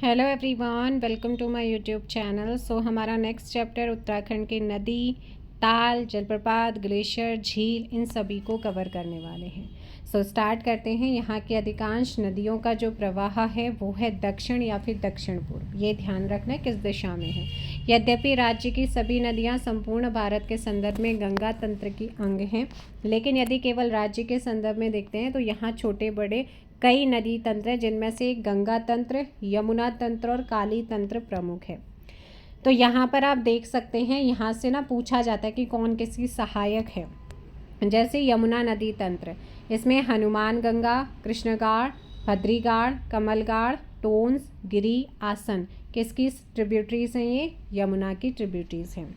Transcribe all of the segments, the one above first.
Hello everyone, welcome to my YouTube channel. हमारा next chapter Uttarakhand के नदी, ताल, जलप्रपात, ग्लेशियर, झील इन सभी को कवर करने वाले हैं। स्टार्ट करते हैं। यहाँ की अधिकांश नदियों का जो प्रवाह है वो है दक्षिण या फिर दक्षिण पूर्व। ये ध्यान रखना है किस दिशा में है। यद्यपि राज्य की सभी नदियाँ संपूर्ण भारत के संदर्भ में गंगा तंत्र की अंग हैं, लेकिन यदि केवल राज्य के संदर्भ में देखते हैं तो यहाँ छोटे बड़े कई नदी तंत्र हैं, जिनमें से गंगा तंत्र, यमुना तंत्र और काली तंत्र प्रमुख है। तो यहाँ पर आप देख सकते हैं, यहाँ से ना पूछा जाता है कि कौन किसकी सहायक है। जैसे यमुना नदी तंत्र, इसमें हनुमान गंगा, कृष्णगाड़, भद्रीगाड़, कमलगाड़, टोंस, गिरी, आसन किसकी ट्रिब्यूटरीज हैं? ये यमुना की ट्रिब्यूटरीज हैं।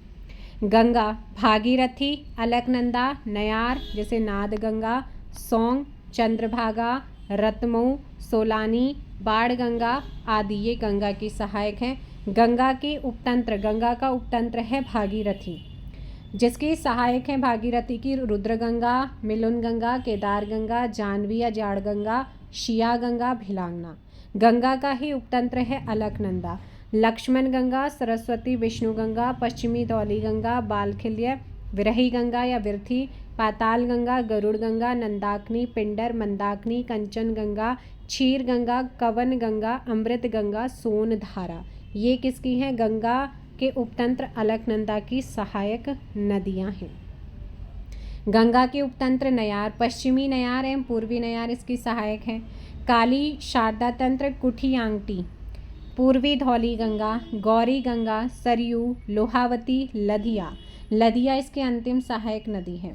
गंगा भागीरथी, अलकनंदा, नयार जैसे नाद गंगा, सौंग, चंद्रभागा, रतमऊ, सोलानी, बाढ़ गंगा आदि ये गंगा की सहायक हैं। गंगा का उपतंत्र है भागीरथी, जिसकी सहायक है भागीरथी की रुद्र गंगा, मिलुन गंगा, केदार गंगा, जानवी या जाड़ गंगा, शिया गंगा, भिलांगना। गंगा का ही उपतंत्र है अलकनंदा, लक्ष्मण गंगा, सरस्वती, विष्णु गंगा, पश्चिमी धौली गंगा, बालखिल्य, विरही गंगा या विरथी, पाताल गंगा, गरुड़ गंगा, नंदाकिनी, पिंडर, मंदाकिनी, कंचन गंगा, क्षीर गंगा, कवन गंगा, अमृत गंगा, सोन धारा। ये किसकी हैं? गंगा के उपतंत्र अलकनंदा की सहायक नदियां हैं। गंगा के उपतंत्र नयार, पश्चिमी नयार एवं पूर्वी नयार इसकी सहायक है। काली शारदा तंत्र, कुठियांगटी, पूर्वी धौली गंगा, गौरी गंगा, सरयू, लोहावती, लदिया इसकी अंतिम सहायक नदी है।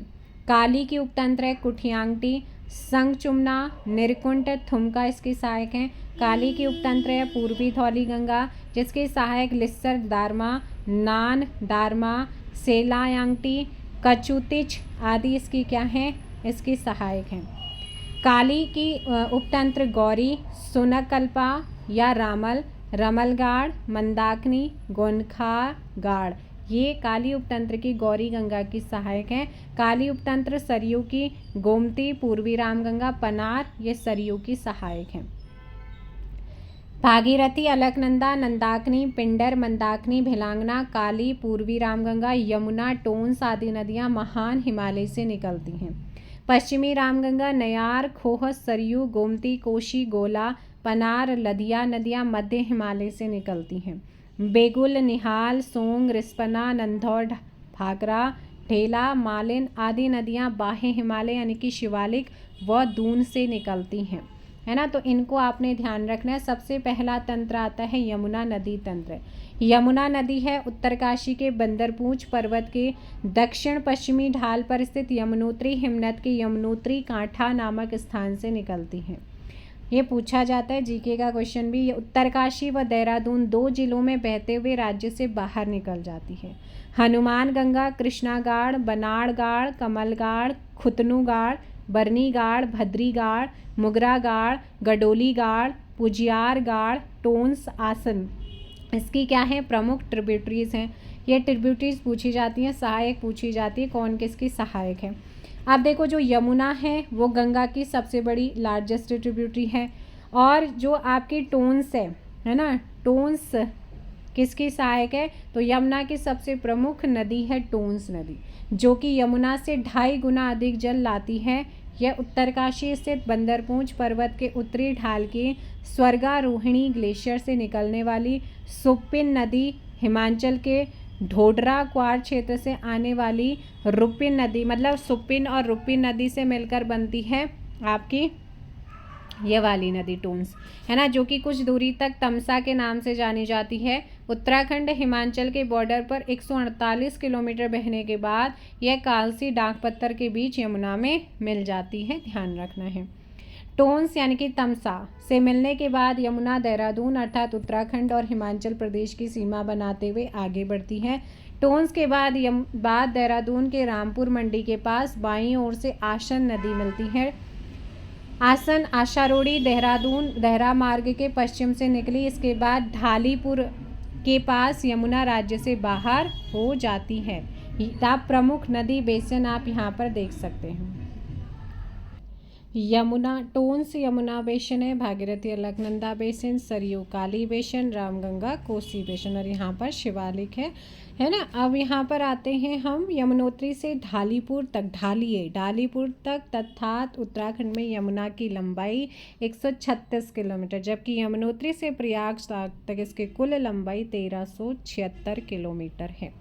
काली की उपतंत्र है कुठियांगटी, संगचुमना, निरकुंट, थुमका इसकी सहायक हैं। काली की उपतंत्र है पूर्वी धौली गंगा, जिसके सहायक लिस्सर, दारमा, नान, दारमा, सेलायांगटी, कचुतिच आदि इसकी क्या हैं? इसकी सहायक हैं। काली की उपतंत्र गौरी, सुनकल्पा या रामल, रमलगाड़, मंदाकिनी, गोनखागाड़ ये काली उपतंत्र की गौरी गंगा की सहायक हैं। काली उपतंत्र सरयू की गोमती, पूर्वी रामगंगा, पनार ये सरयू की सहायक हैं। भागीरथी, अलकनंदा, नंदाकिनी, पिंडर, मंदाकिनी, भिलांगना, काली, पूर्वी रामगंगा, यमुना, टोंस आदि नदियां महान हिमालय से निकलती हैं। पश्चिमी रामगंगा, नयार, खोह, सरयू, गोमती, कोशी, गोला, पनार, लदिया नदियां मध्य हिमालय से निकलती हैं। बेगुल, निहाल, सोंग, रिस्पना, नंधौर, भागरा, ढेला, मालिन आदि नदियां बाह्य हिमालय यानी कि शिवालिक व दून से निकलती हैं, है ना। तो इनको आपने ध्यान रखना है। सबसे पहला तंत्र आता है यमुना नदी तंत्र। यमुना नदी है उत्तरकाशी के बंदरपूंछ पर्वत के दक्षिण पश्चिमी ढाल पर स्थित यमुनोत्री हिमनद के यमुनोत्री कांठा नामक स्थान से निकलती हैं। ये पूछा जाता है जीके का क्वेश्चन भी। ये उत्तरकाशी व देहरादून दो जिलों में बहते हुए राज्य से बाहर निकल जाती है। हनुमान गंगा, कृष्णागाड़, बनाड़गाड़, कमलगाड़, खुतनुगाड़, बरनीगाड़, भद्रीगाड़, मुगरागाड़, गडोलीगाड़, पुजियारगाड़, टोंस, आसन इसकी क्या है? प्रमुख ट्रिब्यूटरीज हैं। ये ट्रिब्यूटरीज पूछी जाती हैं, सहायक पूछी जाती है, कौन किसकी सहायक है। आप देखो, जो यमुना है वो गंगा की सबसे बड़ी लार्जेस्ट ट्रिब्यूटरी है, और जो आपकी टोंस है ना, टोंस किसकी सहायक है? तो यमुना की सबसे प्रमुख नदी है टोंस नदी, जो कि यमुना से 2.5 गुना अधिक जल लाती है। यह उत्तरकाशी स्थित बंदरपूंछ पर्वत के उत्तरी ढाल के स्वर्गारोहिणी ग्लेशियर से निकलने वाली सुप्पिन नदी, हिमाचल के ढोडरा क्वार क्षेत्र से आने वाली रुपिन नदी, मतलब सुप्पिन और रुपिन नदी से मिलकर बनती है आपकी ये वाली नदी टोंस, है ना, जो कि कुछ दूरी तक तमसा के नाम से जानी जाती है। उत्तराखंड हिमाचल के बॉर्डर पर 148 किलोमीटर बहने के बाद यह कालसी डाक पत्थर के बीच यमुना में मिल जाती है, ध्यान रखना है। टोंस यानी कि तमसा से मिलने के बाद यमुना देहरादून अर्थात उत्तराखंड और हिमाचल प्रदेश की सीमा बनाते हुए आगे बढ़ती है। टोंस के बाद देहरादून के रामपुर मंडी के पास बाईं ओर से आसन नदी मिलती है। आसन आशारोड़ी देहरा मार्ग के पश्चिम से निकली, इसके बाद ढालीपुर के पास यमुना राज्य से बाहर हो जाती है। आप प्रमुख नदी बेसिन आप यहाँ पर देख सकते हैं। यमुना टोंस यमुना बेसिन है, भागीरथी अलकनंदा बेसिन, सरयू काली बेसिन, रामगंगा कोसी बेसिन, और यहाँ पर शिवालिक है ना। अब यहाँ पर आते हैं हम यमुनोत्री से ढालीपुर तक, ढालीपुर तक, तथात उत्तराखंड में यमुना की लंबाई 136 किलोमीटर, जबकि यमुनोत्री से प्रयाग तक इसकी कुल लंबाई 1376 किलोमीटर है।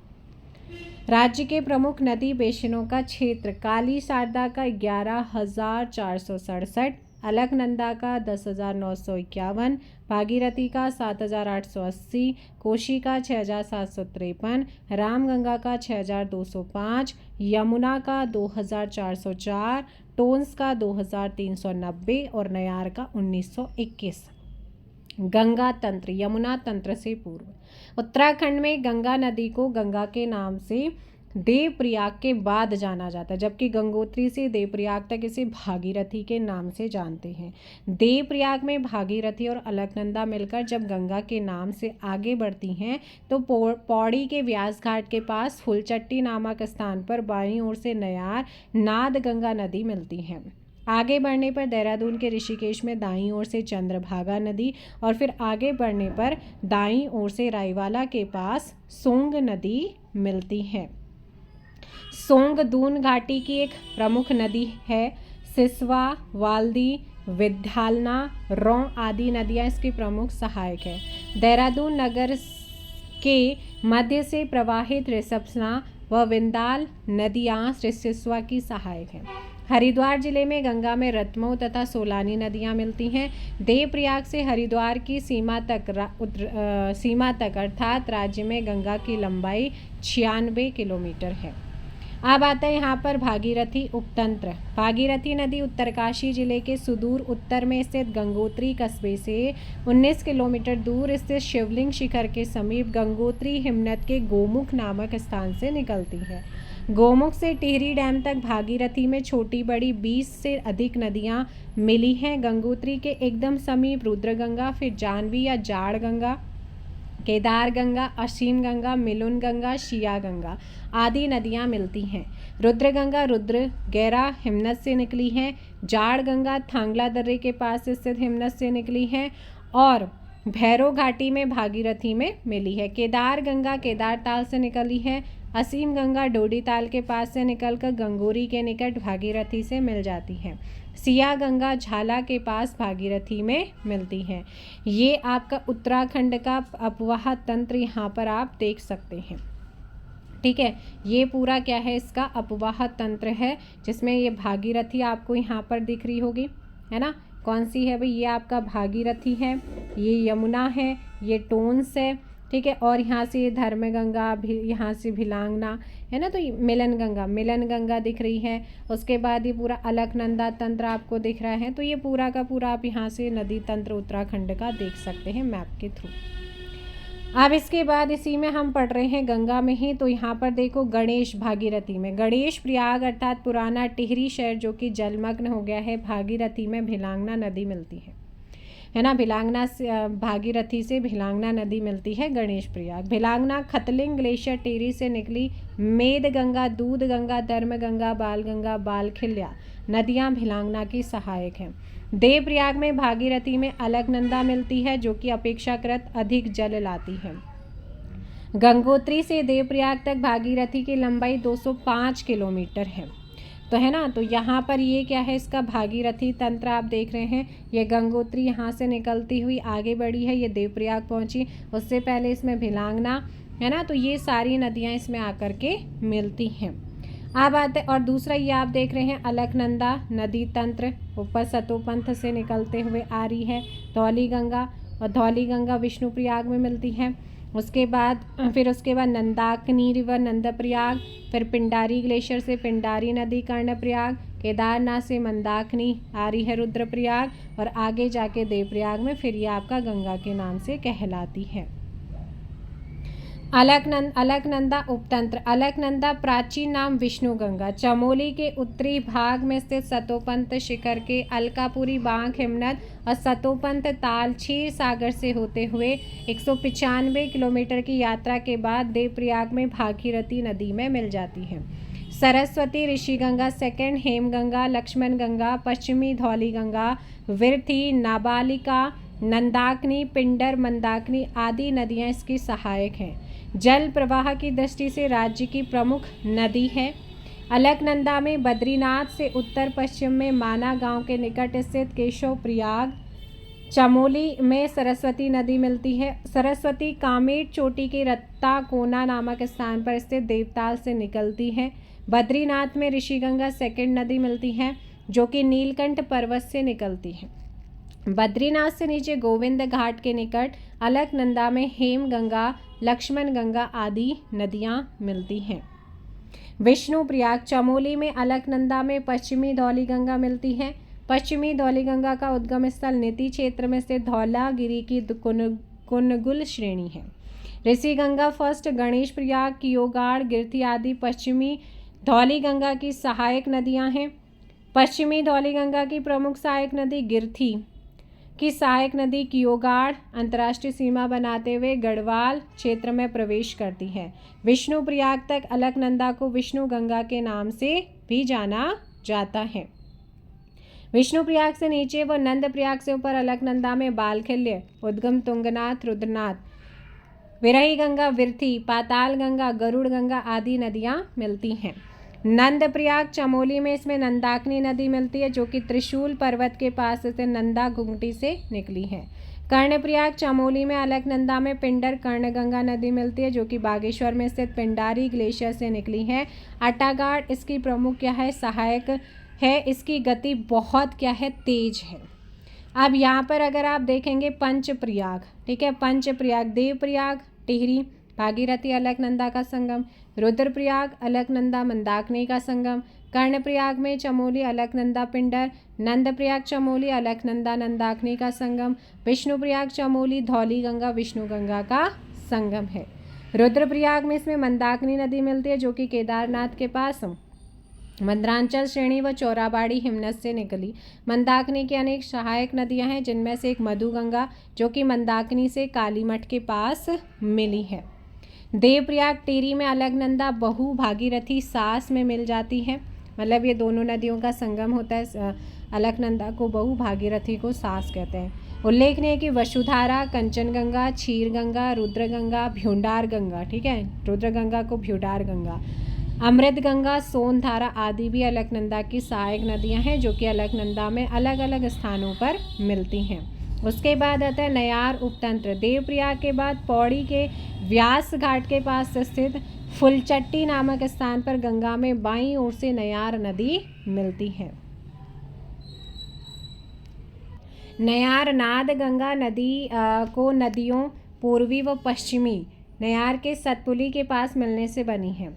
राज्य के प्रमुख नदी बेसिनों का क्षेत्र: काली शारदा का 11,467, अलकनंदा का 10,951, भागीरथी का 7,880, कोशी का 6,753, रामगंगा का 6,205, यमुना का 2,404, टोंस का 2,390 और नयार का 1,921। गंगा तंत्र: यमुना तंत्र से पूर्व उत्तराखंड में गंगा नदी को गंगा के नाम से देवप्रयाग के बाद जाना जाता है, जबकि गंगोत्री से देवप्रयाग तक इसे भागीरथी के नाम से जानते हैं। देवप्रयाग में भागीरथी और अलकनंदा मिलकर जब गंगा के नाम से आगे बढ़ती हैं तो पौड़ी के व्यास घाट के पास फुलचट्टी नामक स्थान पर बाईं ओर से नयार नाद गंगा नदी मिलती है। आगे बढ़ने पर देहरादून के ऋषिकेश में दाईं ओर से चंद्रभागा नदी, और फिर आगे बढ़ने पर दाईं ओर से रायवाला के पास सोंग नदी मिलती है। सोंग दून घाटी की एक प्रमुख नदी है। सिसवा, वाल्दी, विद्यालना, रौं आदि नदियाँ इसकी प्रमुख सहायक है। देहरादून नगर के मध्य से प्रवाहित रिसपना व विंदाल नदियाँ सिसवा की सहायक हैं। हरिद्वार जिले में गंगा में रतमऊ तथा सोलानी नदियाँ मिलती हैं। देवप्रयाग से हरिद्वार की सीमा तक अर्थात राज्य में गंगा की लंबाई 96 किलोमीटर है। अब आता है यहाँ पर भागीरथी उपतंत्र। भागीरथी नदी उत्तरकाशी जिले के सुदूर उत्तर में स्थित गंगोत्री कस्बे से 19 किलोमीटर दूर स्थित शिवलिंग शिखर के समीप गंगोत्री हिमनद के गोमुख नामक स्थान से निकलती है। गोमुख से टिहरी डैम तक भागीरथी में छोटी बड़ी 20 से अधिक नदियाँ मिली हैं। गंगोत्री के एकदम समीप रुद्रगंगा, फिर जानवी या जाड़ गंगा, केदार गंगा, असीम गंगा, मिलुन गंगा, शिया गंगा आदि नदियाँ मिलती हैं। रुद्रगंगा रुद्र गैरा हिमनद से निकली है। जाड़ गंगा थांगला दर्रे के पास स्थित हिमनद से निकली है और भैरव घाटी में भागीरथी में मिली है। केदार गंगा केदार ताल से निकली है। असीम गंगा डोडी ताल के पास से निकलकर गंगोरी के निकट भागीरथी से मिल जाती है। सिया गंगा झाला के पास भागीरथी में मिलती है। ये आपका उत्तराखंड का अपवाह तंत्र यहाँ पर आप देख सकते हैं। ठीक है, ये पूरा क्या है, इसका अपवाह तंत्र है, जिसमें ये भागीरथी आपको यहाँ पर दिख रही होगी, है ना। कौन सी है भाई, ये आपका भागीरथी है, ये यमुना है, ये टोंस है, ठीक है, और यहाँ से ये धर्मगंगा भी, यहाँ से भिलांगना है ना, तो मिलन गंगा दिख रही है। उसके बाद ये पूरा अलकनंदा तंत्र आपको दिख रहा है। तो ये पूरा का पूरा आप यहाँ से नदी तंत्र उत्तराखंड का देख सकते हैं मैप के थ्रू। अब इसके बाद इसी में हम पढ़ रहे हैं गंगा में ही, तो यहाँ पर देखो गणेश भागीरथी में, गणेश प्रयाग अर्थात पुराना टिहरी शहर जो कि जलमग्न हो गया है, भागीरथी में भिलांगना नदी मिलती है ना। भिलांगना से भागीरथी से भिलांगना नदी मिलती है गणेश प्रयाग। भिलांगना खतलिंग ग्लेशियर टिहरी से निकली मेद गंगा, दूध गंगा, धर्म गंगा, बाल खिल्या नदियाँ भिलांगना की सहायक हैं। देवप्रयाग में भागीरथी में अलकनंदा मिलती है जो कि अपेक्षाकृत अधिक जल लाती है। गंगोत्री से देवप्रयाग तक भागीरथी की लंबाई 205 किलोमीटर है, तो है ना। तो यहाँ पर ये क्या है, इसका भागीरथी तंत्र आप देख रहे हैं। ये गंगोत्री यहाँ से निकलती हुई आगे बढ़ी है, ये देवप्रयाग पहुँची, उससे पहले इसमें भिलांगना है ना। तो ये सारी नदियाँ इसमें आकर के मिलती हैं। अब आते, और दूसरा ये आप देख रहे हैं अलकनंदा नदी तंत्र, ऊपर सतोपंथ से निकलते हुए आ रही है। धौली गंगा, और धौली गंगा विष्णुप्रयाग में मिलती है। उसके बाद नंदाकिनी रिवर नंदप्रयाग, फिर पिंडारी ग्लेशियर से पिंडारी नदी कर्णप्रयाग, केदारनाथ से मंदाकिनी आ रही है रुद्रप्रयाग, और आगे जाके देवप्रयाग में फिर ये आपका गंगा के नाम से कहलाती है। अलकनंदा उपतंत्र। अलकनंदा प्राचीन नाम विष्णु गंगा, चमोली के उत्तरी भाग में स्थित सतोपंथ शिखर के अलकापुरी बांक हिमनद और सतोपंथ ताल क्षीर सागर से होते हुए 195 किलोमीटर की यात्रा के बाद देवप्रयाग में भागीरथी नदी में मिल जाती है। सरस्वती, ऋषिगंगा सेकंड, हेमगंगा, लक्ष्मण गंगा, पश्चिमी धौली गंगा, विरथी, नाबालिका, नंदाकिनी, पिंडर, मंदाकिनी आदि नदियाँ इसकी सहायक हैं। जल प्रवाह की दृष्टि से राज्य की प्रमुख नदी है। अलकनंदा में बद्रीनाथ से उत्तर पश्चिम में माना गांव के निकट स्थित केशव प्रयाग, चमोली में सरस्वती नदी मिलती है। सरस्वती कामेट चोटी के रत्ता कोना नामक स्थान पर स्थित देवताल से निकलती है। बद्रीनाथ में ऋषिगंगा सेकंड नदी मिलती है जो कि नीलकंठ पर्वत से निकलती है। बद्रीनाथ से नीचे गोविंद घाट के निकट अलकनंदा में हेमगंगा, लक्ष्मण गंगा आदि नदियाँ मिलती हैं। विष्णु प्रयाग, चमोली में अलकनंदा में पश्चिमी धौली गंगा मिलती है। पश्चिमी धौली गंगा का उद्गम स्थल नीति क्षेत्र में से धौलागिरी की कुनगुल श्रेणी है। ऋषि गंगा फर्स्ट, गणेश प्रयाग, कियोगाड़, गिरथी आदि पश्चिमी धौली गंगा की सहायक नदियां हैं। पश्चिमी धौली गंगा की प्रमुख सहायक नदी गिरथी की सहायक नदी कियोगाड़ अंतर्राष्ट्रीय सीमा बनाते हुए गढ़वाल क्षेत्र में प्रवेश करती है। विष्णु प्रयाग तक अलकनंदा को विष्णु गंगा के नाम से भी जाना जाता है। विष्णु प्रयाग से नीचे व नंद प्रयाग से ऊपर अलकनंदा में बालखिल्य, उद्गम तुंगनाथ, रुद्रनाथ, विरही गंगा, विरथी, पाताल गंगा, गरुड़ गंगा आदि नदियाँ मिलती हैं। नंद प्रयाग, चमोली में इसमें नंदाकिनी नदी मिलती है जो कि त्रिशूल पर्वत के पास से नंदा गुंगटी से निकली है। कर्णप्रयाग, चमोली में अलकनंदा में पिंडर कर्णगंगा नदी मिलती है जो कि बागेश्वर में स्थित पिंडारी ग्लेशियर से निकली है। अट्टागाड़ इसकी प्रमुख क्या है, सहायक है। इसकी गति बहुत क्या है, तेज है। अब यहाँ पर अगर आप देखेंगे पंचप्रयाग, ठीक है, पंचप्रयाग, देवप्रयाग टिहरी भागीरथी अलकनंदा का संगम, रुद्रप्रयाग अलकनंदा मंदाकिनी का संगम, कर्णप्रयाग में चमोली अलकनंदा पिंडर, नंदप्रयाग चमोली अलकनंदा नंदाकिनी का संगम, विष्णुप्रयाग चमोली धौली गंगा विष्णु गंगा का संगम है। रुद्रप्रयाग में इसमें मंदाकिनी नदी मिलती है जो कि केदारनाथ के पास मंदरांचल श्रेणी व चौराबाड़ी हिमनद से निकली। मंदाकिनी की अनेक सहायक नदियां हैं जिनमें से एक मधुगंगा जो कि मंदाकिनी से कालीमठ के पास मिली है। देवप्रयाग टिहरी में अलकनंदा बहु भागीरथी सास में मिल जाती है, मतलब ये दोनों नदियों का संगम होता है। अलकनंदा को बहु भागीरथी को सास कहते हैं। उल्लेखनीय है कि वसुधारा, कंचनगंगा, क्षीरगंगा, रुद्रगंगा, भ्यूंडार गंगा, ठीक है, रुद्रगंगा को भ्यूंडार गंगा, अमृत गंगा, सोनधारा आदि भी अलकनंदा की सहायक नदियां हैं जो कि अलकनंदा में अलग अलग स्थानों पर मिलती हैं। उसके बाद आता है नयार उपतंत्र। देवप्रयाग के बाद पौड़ी के व्यास घाट के पास स्थित फुलचट्टी नामक स्थान पर गंगा में बाईं ओर से नयार नदी मिलती है। नयार नाद गंगा नदी को नदियों पूर्वी व पश्चिमी नयार के सतपुली के पास मिलने से बनी है।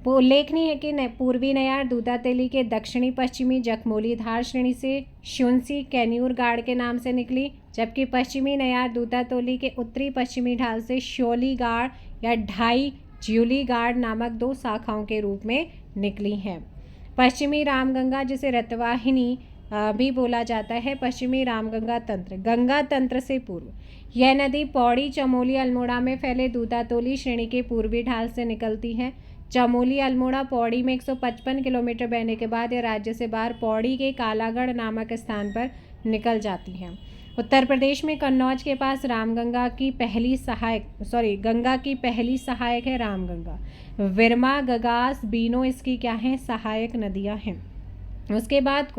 उल्लेखनीय है कि पूर्वी नयार दूधातेली के दक्षिणी पश्चिमी जखमोली धार श्रेणी से शुंसी कैन्यूर गाड़ के नाम से निकली, जबकि पश्चिमी नयार दूधातोली के उत्तरी पश्चिमी ढाल से श्योली गाड़ या ढाई ज्यूली गाड़ नामक दो शाखाओं के रूप में निकली है। पश्चिमी रामगंगा जिसे रतवाहिनी भी बोला जाता है, पश्चिमी रामगंगा तंत्र, गंगा तंत्र से पूर्व यह नदी पौड़ी, चमोली, अल्मोड़ा में फैले दूधातोली श्रेणी के पूर्वी ढाल से निकलती है। चमोली, अल्मोड़ा, पौड़ी में 155 किलोमीटर बहने के बाद यह राज्य से बाहर पौड़ी के कालागढ़ नामक स्थान पर निकल जाती हैं। उत्तर प्रदेश में कन्नौज के पास गंगा की पहली सहायक है रामगंगा। विरमा, गगास, बीनो इसकी क्या है, सहायक नदियां हैं। उसके बाद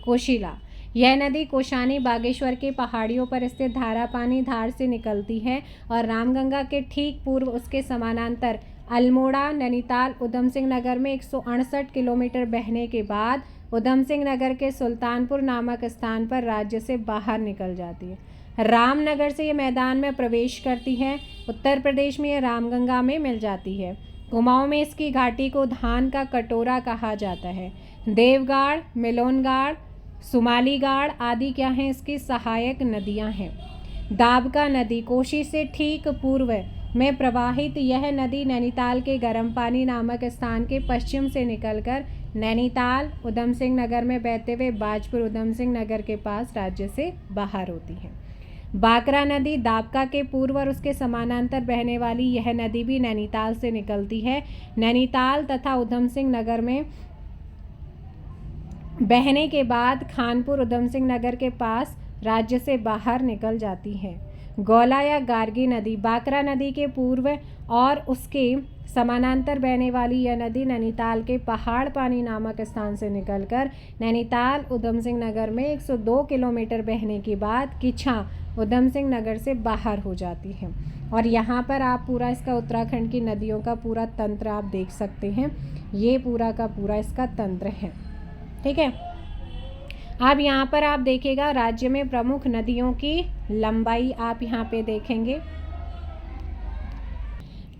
कोशिला, यह नदी कोशानी बागेश्वर के पहाड़ियों पर स्थित धारापानी धार से निकलती है और रामगंगा के ठीक पूर्व उसके समानांतर अल्मोड़ा, नैनीताल, उधम सिंह नगर में 168 किलोमीटर बहने के बाद उधम सिंह नगर के सुल्तानपुर नामक स्थान पर राज्य से बाहर निकल जाती है। रामनगर से ये मैदान में प्रवेश करती है। उत्तर प्रदेश में ये रामगंगा में मिल जाती है। कुमाऊं में इसकी घाटी को धान का कटोरा कहा जाता है। देवगाड़, मिलोनगाड़, सुमालीगाड़ आदि क्या हैं, इसकी सहायक नदियां हैं। दाबका नदी, कोशी से ठीक पूर्व में प्रवाहित यह नदी नैनीताल के गर्म पानी नामक स्थान के पश्चिम से निकलकर नैनीताल, उधम सिंह नगर में बहते हुए बाजपुर, उधम सिंह नगर के पास राज्य से बाहर होती है। बाकरा नदी दाबका के पूर्व और उसके समानांतर बहने वाली यह नदी भी नैनीताल से निकलती है। नैनीताल तथा उधम सिंह नगर में बहने के बाद खानपुर उधम सिंह नगर के पास राज्य से बाहर निकल जाती है। गौला या गार्गी नदी बाकरा नदी के पूर्व और उसके समानांतर बहने वाली यह नदी नैनीताल के पहाड़ पानी नामक स्थान से निकलकर नैनीताल उधम सिंह नगर में 102 किलोमीटर बहने के बाद किच्छा उधम सिंह नगर से बाहर हो जाती है। और यहाँ पर आप पूरा इसका उत्तराखंड की नदियों का पूरा तंत्र आप देख सकते हैं। ये पूरा का पूरा इसका तंत्र है। ठीक है, अब यहाँ पर आप देखिएगा राज्य में प्रमुख नदियों की लंबाई आप यहाँ पे देखेंगे।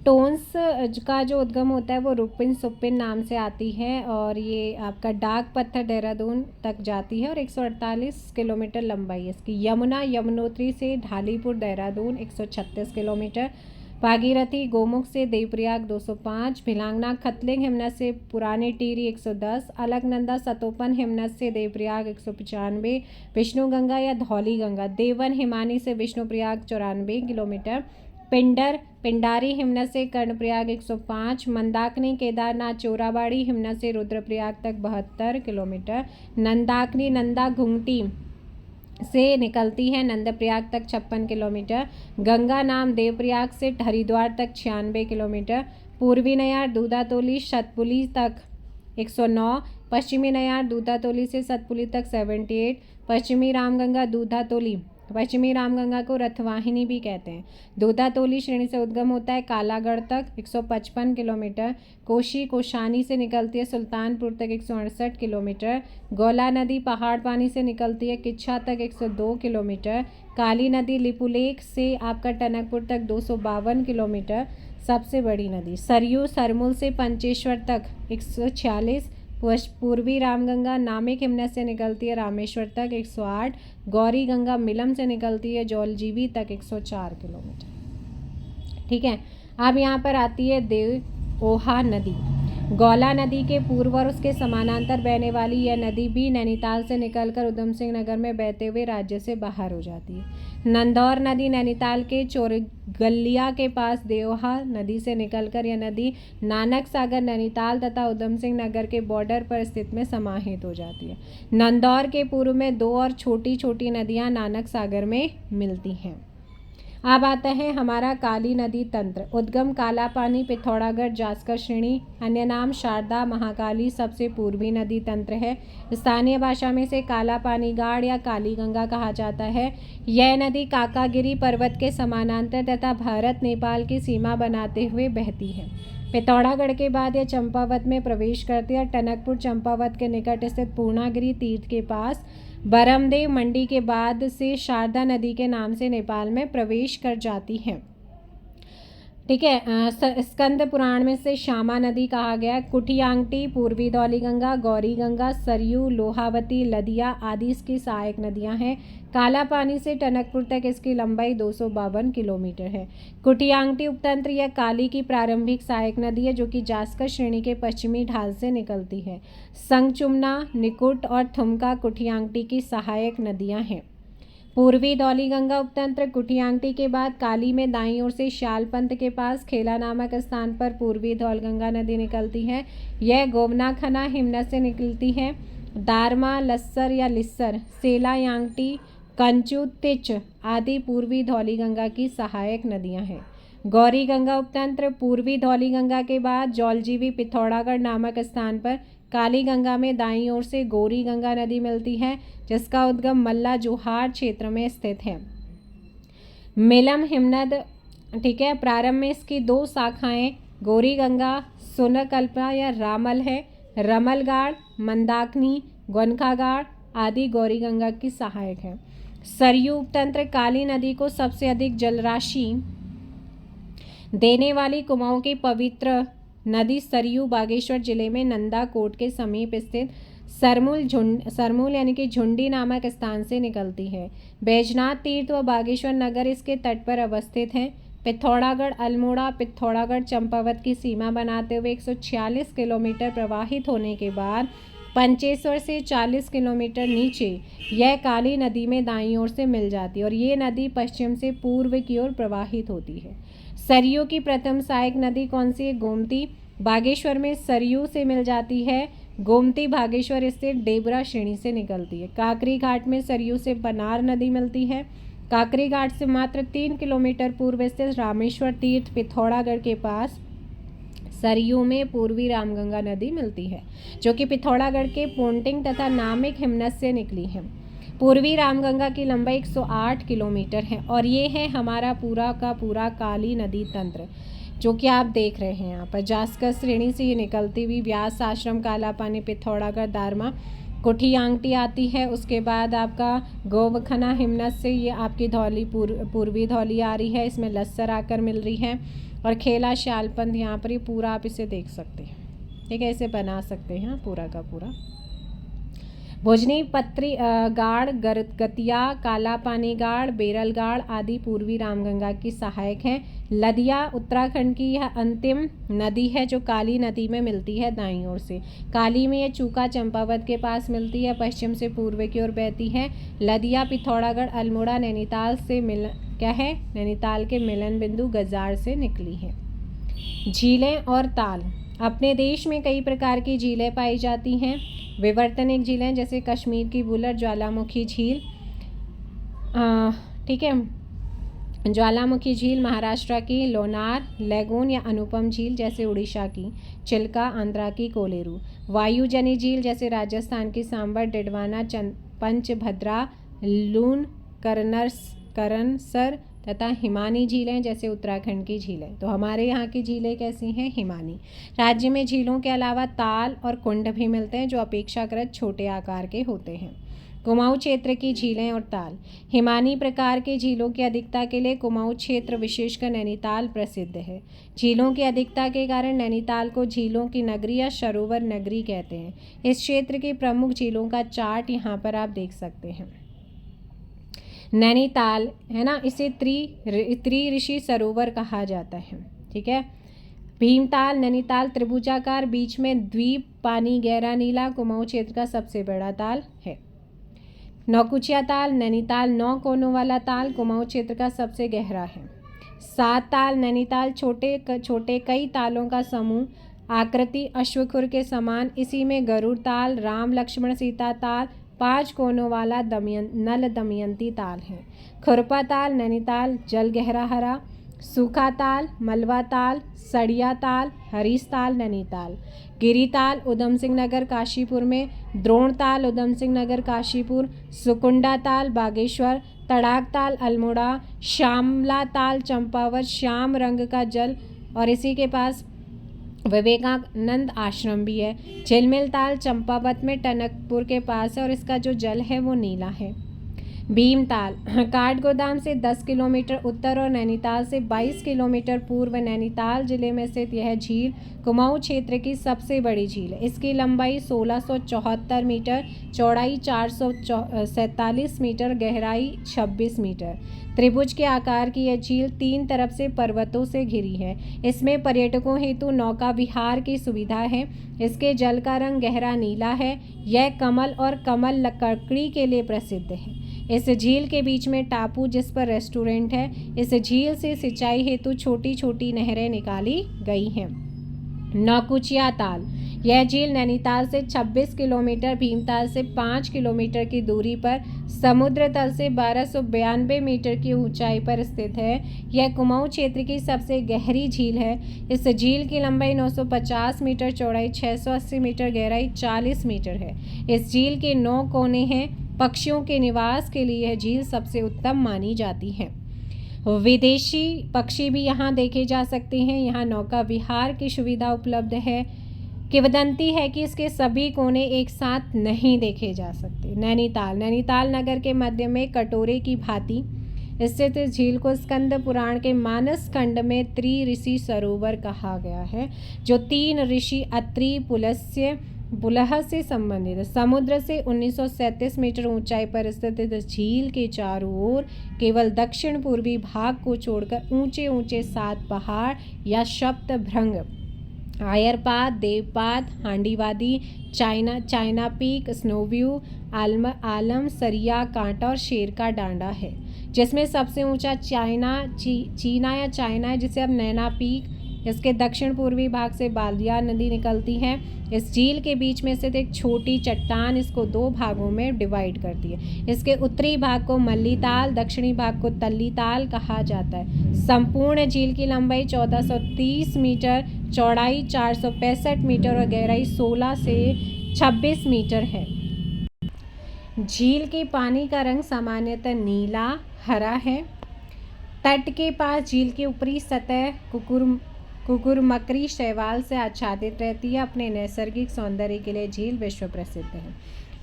टोंस का जो उद्गम होता है वो रुपिन सुपिन नाम से आती है और ये आपका डाक पत्थर देहरादून तक जाती है और 148 किलोमीटर लंबाई है इसकी। यमुना यमुनोत्री से ढालीपुर देहरादून 136 किलोमीटर। भागीरथी गोमुख से देवप्रयाग 205, भिलांगना खतलिंग हिमनद से पुरानी टिहरी 110, अलकनंदा सतोपन हिमनद से देवप्रयाग 195, विष्णुगंगा या धौली गंगा देवन हिमानी से विष्णुप्रयाग 94 किलोमीटर। पिंडर पिंडारी हिमनद से कर्णप्रयाग 105, मंदाकिनी केदारनाथ चोराबाड़ी हिमनद से रुद्रप्रयाग तक 72 किलोमीटर। नंदाकिनी नंदा घुंगटी से निकलती है नंदप्रयाग तक 56 किलोमीटर। गंगा नाम देवप्रयाग से हरिद्वार तक 96 किलोमीटर। पूर्वी नयार दूधातोली शतपुली तक 109, पश्चिमी नयार दूधातोली से सतपुली तक 78, पश्चिमी रामगंगा को रथवाहिनी भी कहते हैं। दूधातोली श्रेणी से उद्गम होता है कालागढ़ तक 155 किलोमीटर। कोशी कोशानी से निकलती है सुल्तानपुर तक 168 किलोमीटर। गौला नदी पहाड़ पानी से निकलती है किच्छा तक 102 किलोमीटर। काली नदी लिपुलेख से आपका टनकपुर तक 252 किलोमीटर। सबसे बड़ी नदी सरयू सरमूल से पंचेश्वर तक 146। पूर्वी रामगंगा नामिक हिमनद से निकलती है रामेश्वर तक 108। गौरी गंगा मिलम से निकलती है जौलजीबी तक 104 किलोमीटर। ठीक है, अब यहाँ पर आती है देवोहा नदी। गौला नदी के पूर्व और उसके समानांतर बहने वाली यह नदी भी नैनीताल से निकलकर उधम सिंह नगर में बहते हुए राज्य से बाहर हो जाती है। नंदौर नदी नैनीताल के चोरगलिया के पास देवोहा नदी से निकलकर यह नदी नानक सागर नैनीताल तथा उधम सिंह नगर के बॉर्डर पर स्थित में समाहित हो जाती है। नंदौर के पूर्व में 2 और छोटी छोटी नदियाँ नानक सागर में मिलती हैं। अब आता है हमारा काली नदी तंत्र। उद्गम काला पानी पिथौरागढ़ जास्कर श्रेणी, अन्य नाम शारदा महाकाली सबसे पूर्वी नदी तंत्र है। स्थानीय भाषा में से काला पानी गाड़ या काली गंगा कहा जाता है। यह नदी काकागिरी पर्वत के समानांतर तथा भारत नेपाल की सीमा बनाते हुए बहती है। पिथौरागढ़ के बाद यह चंपावत में प्रवेश करती है। टनकपुर चंपावत के निकट स्थित पूर्णागिरी तीर्थ के पास बरमदेव मंडी के बाद से शारदा नदी के नाम से नेपाल में प्रवेश कर जाती है। ठीक है, स्कंद पुराण में से श्यामा नदी कहा गया। कुठियांगटी पूर्वी धौली गंगा गौरी गंगा सरयू लोहावती लदिया आदि इसकी सहायक नदियां हैं। काला पानी से टनकपुर तक इसकी लंबाई 252 किलोमीटर है। कुठियांगटी उपतंत्र या काली की प्रारंभिक सहायक नदी है जो कि जास्कर श्रेणी के पश्चिमी ढाल से निकलती है। संगचुमना निकुट और थुमका कुठियांगटी की सहायक नदियां हैं। पूर्वी धौली गंगा उपतंत्र कुठियांगटी के बाद काली में दाईं ओर से श्यालपंत के पास खेला नामक स्थान पर पूर्वी धौल गंगा नदी निकलती है। यह गोमनाखना हिमनद से निकलती है। दारमा लस्सर या लिस्सर सेला यांगटी कंचू तिच आदि पूर्वी धौली गंगा की सहायक नदियां हैं। गौरी गंगा उपतंत्र पूर्वी धौली गंगा के बाद जौलजीबी पिथौरागढ़ नामक स्थान पर काली गंगा में दाईं ओर से गौरी गंगा नदी मिलती है जिसका उद्गम मल्ला जोहार क्षेत्र में स्थित है। मिलम हिमनद, ठीक है, प्रारंभ में इसकी 2 शाखाएं गौरी गंगा सुनकल्पा या रामल है। रमलगाड़ मंदाकिनी गोनखागाड़ आदि गौरी गंगा की सहायक है। सरयू उपतंत्र काली नदी को सबसे अधिक जलराशि देने वाली कुमाऊं की पवित्र नदी सरयू बागेश्वर जिले में नंदाकोट के समीप स्थित सरमूल यानी कि झुंडी नामक स्थान से निकलती है। बैजनाथ तीर्थ व बागेश्वर नगर इसके तट पर अवस्थित हैं। पिथौरागढ़ अल्मोड़ा पिथौरागढ़ चंपावत की सीमा बनाते हुए 146 किलोमीटर प्रवाहित होने के बाद पंचेश्वर से 40 किलोमीटर नीचे यह काली नदी में दाईं ओर से मिल जाती है और ये नदी पश्चिम से पूर्व की ओर प्रवाहित होती है। सरयू की प्रथम सहायक नदी कौन सी है? गोमती। बागेश्वर में सरयू से मिल जाती है। गोमती बागेश्वर स्थित डेबरा श्रेणी से निकलती है। काकरी घाट में सरयू से बनार नदी मिलती है। काकरी घाट से मात्र 3 किलोमीटर पूर्व स्थित रामेश्वर तीर्थ पिथौरागढ़ के पास सरयू में पूर्वी रामगंगा नदी मिलती है, जो कि पिथौरागढ़ के पोंटिंग तथा नामिक हिमनद से निकली है। पूर्वी रामगंगा की लंबाई 108 किलोमीटर है और ये है हमारा पूरा का पूरा काली नदी तंत्र, जो कि आप देख रहे हैं यहाँ पर। जास्कर श्रेणी से ये निकलती हुई व्यास आश्रम, कालापानी, पिथौरागढ़, दारमा, कोठी आंगटी आती है। उसके बाद आपका गोवखना हिमनद से ये आपकी धौली पूर्वी धौली आ रही है, इसमें लस्सर आकर मिल रही है। और खेला श्यालपंथ यहाँ पर ये पूरा आप इसे देख सकते हैं, ठीक है, इसे बना सकते हैं पूरा का पूरा। भुजनी, पत्री गाड़, गतिया, कालापानी गाड़, बेरल गाड़ आदि पूर्वी रामगंगा की सहायक हैं। लदिया उत्तराखंड की यह अंतिम नदी है जो काली नदी में मिलती है दाईं ओर से। काली में यह चूका चंपावत के पास मिलती है, पश्चिम से पूर्व की ओर बहती है। लदिया पिथौरागढ़, अल्मोड़ा, नैनीताल से नैनीताल के मिलन बिंदु गजार से निकली है। झीलें और ताल। अपने देश में कई प्रकार की झीलें पाई जाती हैं। विवर्तनिक झीलें जैसे कश्मीर की वुलर ज्वालामुखी झील, ठीक है, ज्वालामुखी झील, महाराष्ट्र की लोनार लेगून या अनुपम झील जैसे उड़ीसा की चिल्का, आंध्रा की कोलेरू। वायुजनी झील जैसे राजस्थान की सांबर, डिडवाना, पंचभद्रा, लून, करनसर तथा हिमानी झीलें जैसे उत्तराखंड की झीलें। तो हमारे यहाँ की झीलें कैसी हैं? हिमानी। राज्य में झीलों के अलावा ताल और कुंड भी मिलते हैं जो अपेक्षाकृत छोटे आकार के होते हैं। कुमाऊं क्षेत्र की झीलें और ताल। हिमानी प्रकार के झीलों की अधिकता के लिए कुमाऊं क्षेत्र विशेषकर नैनीताल प्रसिद्ध है। झीलों की अधिकता के कारण नैनीताल को झीलों की नगरी या सरोवर नगरी कहते हैं। इस क्षेत्र की प्रमुख झीलों का चार्ट यहाँ पर आप देख सकते हैं। नैनीताल है ना, इसे त्रिऋषि सरोवर कहा जाता है, ठीक है। भीमताल, नैनीताल त्रिभुजाकार, बीच में द्वीप, पानी गहरा नीला, कुमाऊं क्षेत्र का सबसे बड़ा ताल है। नौकुचिया ताल, नैनीताल 9 कोनों वाला ताल, कुमाऊं क्षेत्र का सबसे गहरा है। 7 ताल, नैनीताल छोटे कई तालों का समूह, आकृति अश्वखुर के समान, इसी में गरुड़ ताल, राम लक्ष्मण सीता ताल, 5 कोनों वाला नल दमयंती ताल है। खुरपा ताल, नैनीताल जल गहरा हरा। सूखा ताल, मलवा ताल, सड़िया ताल, हरीश ताल, नैनीताल। गिरिताल, उधम सिंह नगर काशीपुर में। द्रोण ताल, उधम सिंह नगर काशीपुर। सुकुंडा ताल, बागेश्वर। तड़ाक ताल, अल्मोड़ा। श्यामला ताल, चंपावत, श्याम रंग का जल, और इसी के पास विवेकानंद आश्रम भी है। झिलमिल ताल चंपावत में टनकपुर के पास है और इसका जो जल है वो नीला है। भीमताल काठगोदाम से 10 किलोमीटर उत्तर और नैनीताल से 22 किलोमीटर पूर्व नैनीताल जिले में स्थित यह झील कुमाऊं क्षेत्र की सबसे बड़ी झील है। इसकी लंबाई 1674 मीटर, चौड़ाई 447 मीटर, गहराई 26 मीटर। त्रिभुज के आकार की यह झील 3 तरफ से पर्वतों से घिरी है। इसमें पर्यटकों हेतु नौका विहार की सुविधा है। इसके जल का रंग गहरा नीला है। यह कमल और कमल लकड़ी के लिए प्रसिद्ध है। इस झील के बीच में टापू जिस पर रेस्टोरेंट है। इस झील से सिंचाई हेतु छोटी छोटी नहरें निकाली गई हैं। नौकुचिया ताल, यह झील नैनीताल से 26 किलोमीटर, भीमताल से 5 किलोमीटर की दूरी पर समुद्र तल से 1292 मीटर की ऊंचाई पर स्थित है। यह कुमाऊं क्षेत्र की सबसे गहरी झील है। इस झील की लंबाई 950 मीटर, चौड़ाई 680 मीटर, गहराई 40 मीटर है। इस झील के 9 कोने हैं। पक्षियों के निवास के लिए यह झील सबसे उत्तम मानी जाती है। विदेशी पक्षी भी यहाँ देखे जा सकते हैं। यहाँ नौका विहार की सुविधा उपलब्ध है। किंवदंती है कि इसके सभी कोने एक साथ नहीं देखे जा सकते। नैनीताल नगर के मध्य में कटोरे की भांति स्थित इस झील को स्कंद पुराण के मानस खंड में त्रिऋषि सरोवर कहा गया है, जो 3 ऋषि अत्रि पुलह से संबंधित है। समुद्र से 1937 मीटर ऊंचाई पर स्थित इस झील के चारों ओर केवल दक्षिण पूर्वी भाग को छोड़कर ऊंचे ऊंचे 7 पहाड़ या सप्तभृंग आयरपात, देवपात, हांडीवादी, चाइना पीक, स्नोव्यू, आलम, सरिया, कांटा और शेर का डांडा है, जिसमें सबसे ऊंचा चीना या चाइना है, जिसे अब नैना पीक। इसके दक्षिण पूर्वी भाग से बालिया नदी निकलती है। इस झील के बीच में स्थित एक छोटी चट्टान इसको दो भागों में डिवाइड करती है। इसके उत्तरी भाग को मल्ली ताल, दक्षिणी भाग को तल्ली ताल कहा जाता है। संपूर्ण झील की लंबाई 1430 मीटर, चौड़ाई 465 मीटर और गहराई 16 से 26 मीटर है। झील के पानी का रंग सामान्यतः नीला हरा है। तट के पास झील की ऊपरी सतह कुकुरमकरी शैवाल से आच्छादित रहती है। अपने नैसर्गिक सौंदर्य के लिए झील विश्व प्रसिद्ध है।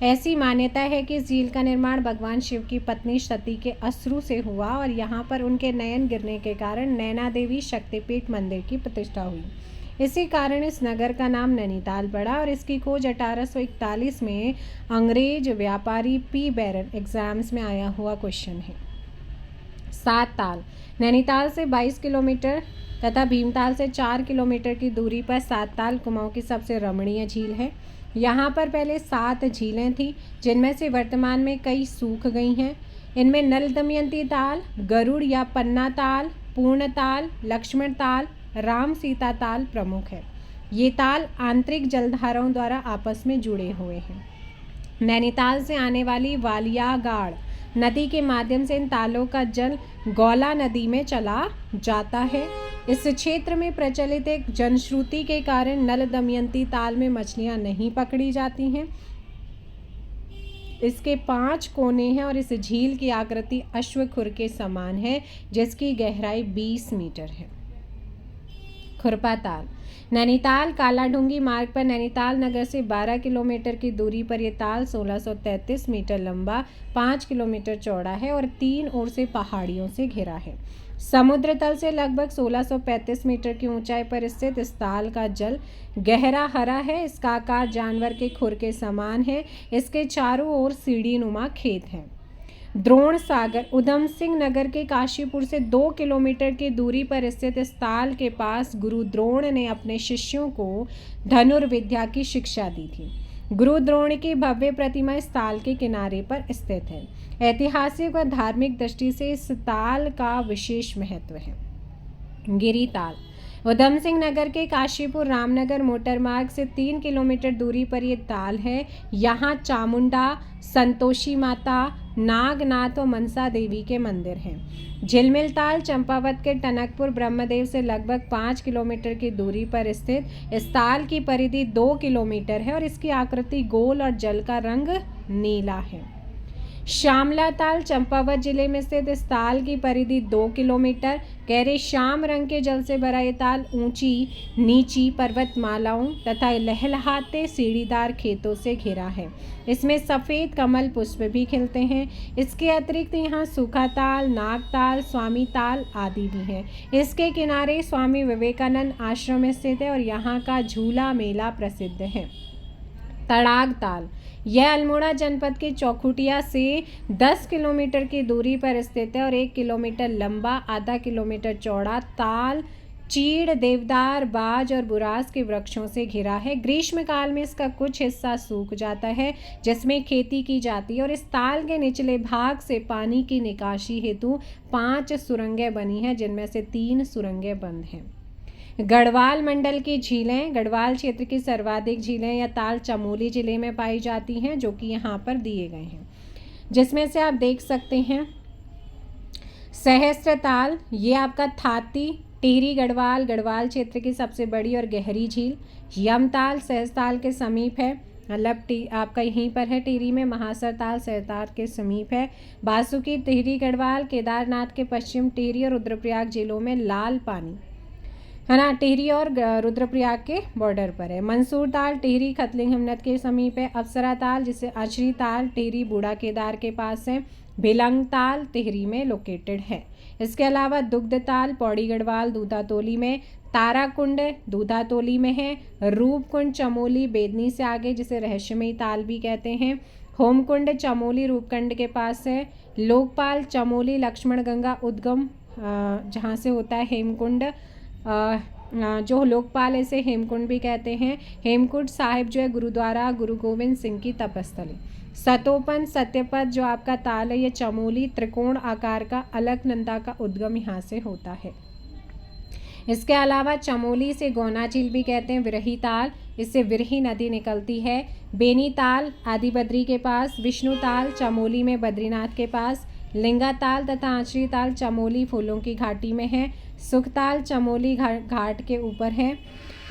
ऐसी मान्यता है कि इस झील का निर्माण भगवान शिव की पत्नी सती के अश्रु से हुआ और यहाँ पर उनके नयन गिरने के कारण नैना देवी शक्तिपीठ मंदिर की प्रतिष्ठा हुई। इसी कारण इस नगर का नाम नैनीताल पड़ा और इसकी खोज 1841 में अंग्रेज व्यापारी पी बैरन एग्जाम्स में आया हुआ क्वेश्चन है। 7 ताल। नैनीताल से 22 किलोमीटर तथा भीमताल से 4 किलोमीटर की दूरी पर 7 ताल कुमाऊं की सबसे रमणीय झील है। यहाँ पर पहले 7 झीलें थीं, जिनमें से वर्तमान में कई सूख गई हैं। इनमें नल दमयंती ताल, गरुड़ या पन्ना ताल, पूर्ण ताल, लक्ष्मण ताल, राम सीता ताल प्रमुख है। ये ताल आंतरिक जलधाराओं द्वारा आपस में जुड़े हुए हैं। नैनीताल से आने वाली वालियागाड़ नदी के माध्यम से इन तालों का जल गौला नदी में चला जाता है। इस क्षेत्र में प्रचलित एक जनश्रुति के कारण नल दमयंती ताल में मछलियां नहीं पकड़ी जाती हैं। इसके 5 कोने हैं और इस झील की आकृति अश्वखुर के समान है, जिसकी गहराई 20 मीटर है। खुरपा ताल। नैनीताल कालाढूंगी मार्ग पर नैनीताल नगर से 12 किलोमीटर की दूरी पर यह ताल 1633 मीटर लंबा, 5 किलोमीटर चौड़ा है और 3 ओर से पहाड़ियों से घिरा है। समुद्र तल से लगभग 1635 मीटर की ऊंचाई पर स्थित इस ताल का जल गहरा हरा है। इसका आकार जानवर के खुर के समान है। इसके चारों ओर सीढ़ी नुमा खेत हैं। द्रोण सागर। उधम सिंह नगर के काशीपुर से 2 किलोमीटर की दूरी पर स्थित इस ताल के पास गुरु द्रोण ने अपने शिष्यों को धनुर्विद्या की शिक्षा दी थी। गुरु द्रोण की भव्य प्रतिमा इस ताल के किनारे पर स्थित है। ऐतिहासिक और धार्मिक दृष्टि से इस ताल का विशेष महत्व है। गिरी ताल। उधम सिंह नगर के काशीपुर रामनगर मोटर मार्ग से 3 किलोमीटर दूरी पर यह ताल है। यहाँ चामुंडा, संतोषी माता, नागनाथ और मनसा देवी के मंदिर हैं। झिलमिल ताल चंपावत के टनकपुर ब्रह्मदेव से लगभग 5 किलोमीटर की दूरी पर स्थित इस ताल की परिधि 2 किलोमीटर है और इसकी आकृति गोल और जल का रंग नीला है। श्यामला ताल चंपावत जिले में स्थित इस ताल की परिधि 2 किलोमीटर। गहरे श्याम रंग के जल से भरा ये ताल ऊंची नीची पर्वतमालाओं तथा लहलहाते सीढ़ीदार खेतों से घिरा है। इसमें सफ़ेद कमल पुष्प भी खिलते हैं। इसके अतिरिक्त यहाँ सूखा ताल, नाग ताल, स्वामी ताल आदि भी हैं। इसके किनारे स्वामी विवेकानंद आश्रम स्थित है और यहाँ का झूला मेला प्रसिद्ध है। तड़ाग ताल। यह अल्मोड़ा जनपद के चौखुटिया से 10 किलोमीटर की दूरी पर स्थित है और 1 किलोमीटर लंबा, आधा किलोमीटर चौड़ा ताल चीड़, देवदार, बाज और बुरास के वृक्षों से घिरा है। ग्रीष्म काल में इसका कुछ हिस्सा सूख जाता है, जिसमें खेती की जाती है और इस ताल के निचले भाग से पानी की निकासी हेतु 5 सुरंगें बनी हैं, जिनमें से 3 सुरंगें बंद हैं। गढ़वाल मंडल की झीलें। गढ़वाल क्षेत्र की सर्वाधिक झीलें या ताल चमोली जिले में पाई जाती हैं, जो कि यहाँ पर दिए गए हैं, जिसमें से आप देख सकते हैं सहस्त्र ताल। ये आपका थाती टिहरी गढ़वाल क्षेत्र की सबसे बड़ी और गहरी झील। यमताल सहस्त्रताल के समीप है, मतलब आपका यहीं पर है टिहरी में। महासर ताल सहस्त्रताल के समीप है। बासुकी टिहरी गढ़वाल, केदारनाथ के पश्चिम टिहरी और रुद्रप्रयाग जिलों में लाल पानी है ना, टिहरी और रुद्रप्रयाग के बॉर्डर पर है। मंसूर ताल टिहरी खतलिंग हिमनद के समीप है। अप्सरा ताल जिसे अचरी ताल टिहरी बूढ़ा केदार के पास है। भिलंग ताल टिहरी में लोकेटेड है। इसके अलावा दुग्ध ताल पौड़ी गढ़वाल दूधातोली में, ताराकुंड दूधातोली में है। रूपकुंड चमोली बेदनी से आगे, जिसे रहस्यमयी ताल भी कहते हैं। होमकुंड चमोली रूपकुंड के पास है। लोकपाल चमोली लक्ष्मण गंगा उद्गम जहाँ से होता है हेमकुंड जो लोकपाल इसे हेमकुंड भी कहते हैं। हेमकुंड साहिब जो है गुरुद्वारा गुरु गोविंद सिंह की तपस्थली। सतोपन सत्यपथ जो आपका ताल है, ये चमोली त्रिकोण आकार का अलकनंदा का उद्गम यहाँ से होता है। इसके अलावा चमोली से गौना झील भी कहते हैं। विरही ताल, इससे विरही नदी निकलती है। बेनी ताल आदि बद्री के पास। विष्णु ताल चमोली में बद्रीनाथ के पास। लिंगा ताल तथा आंचरी ताल चमोली फूलों की घाटी में है। सुखताल चमोली घाट के ऊपर है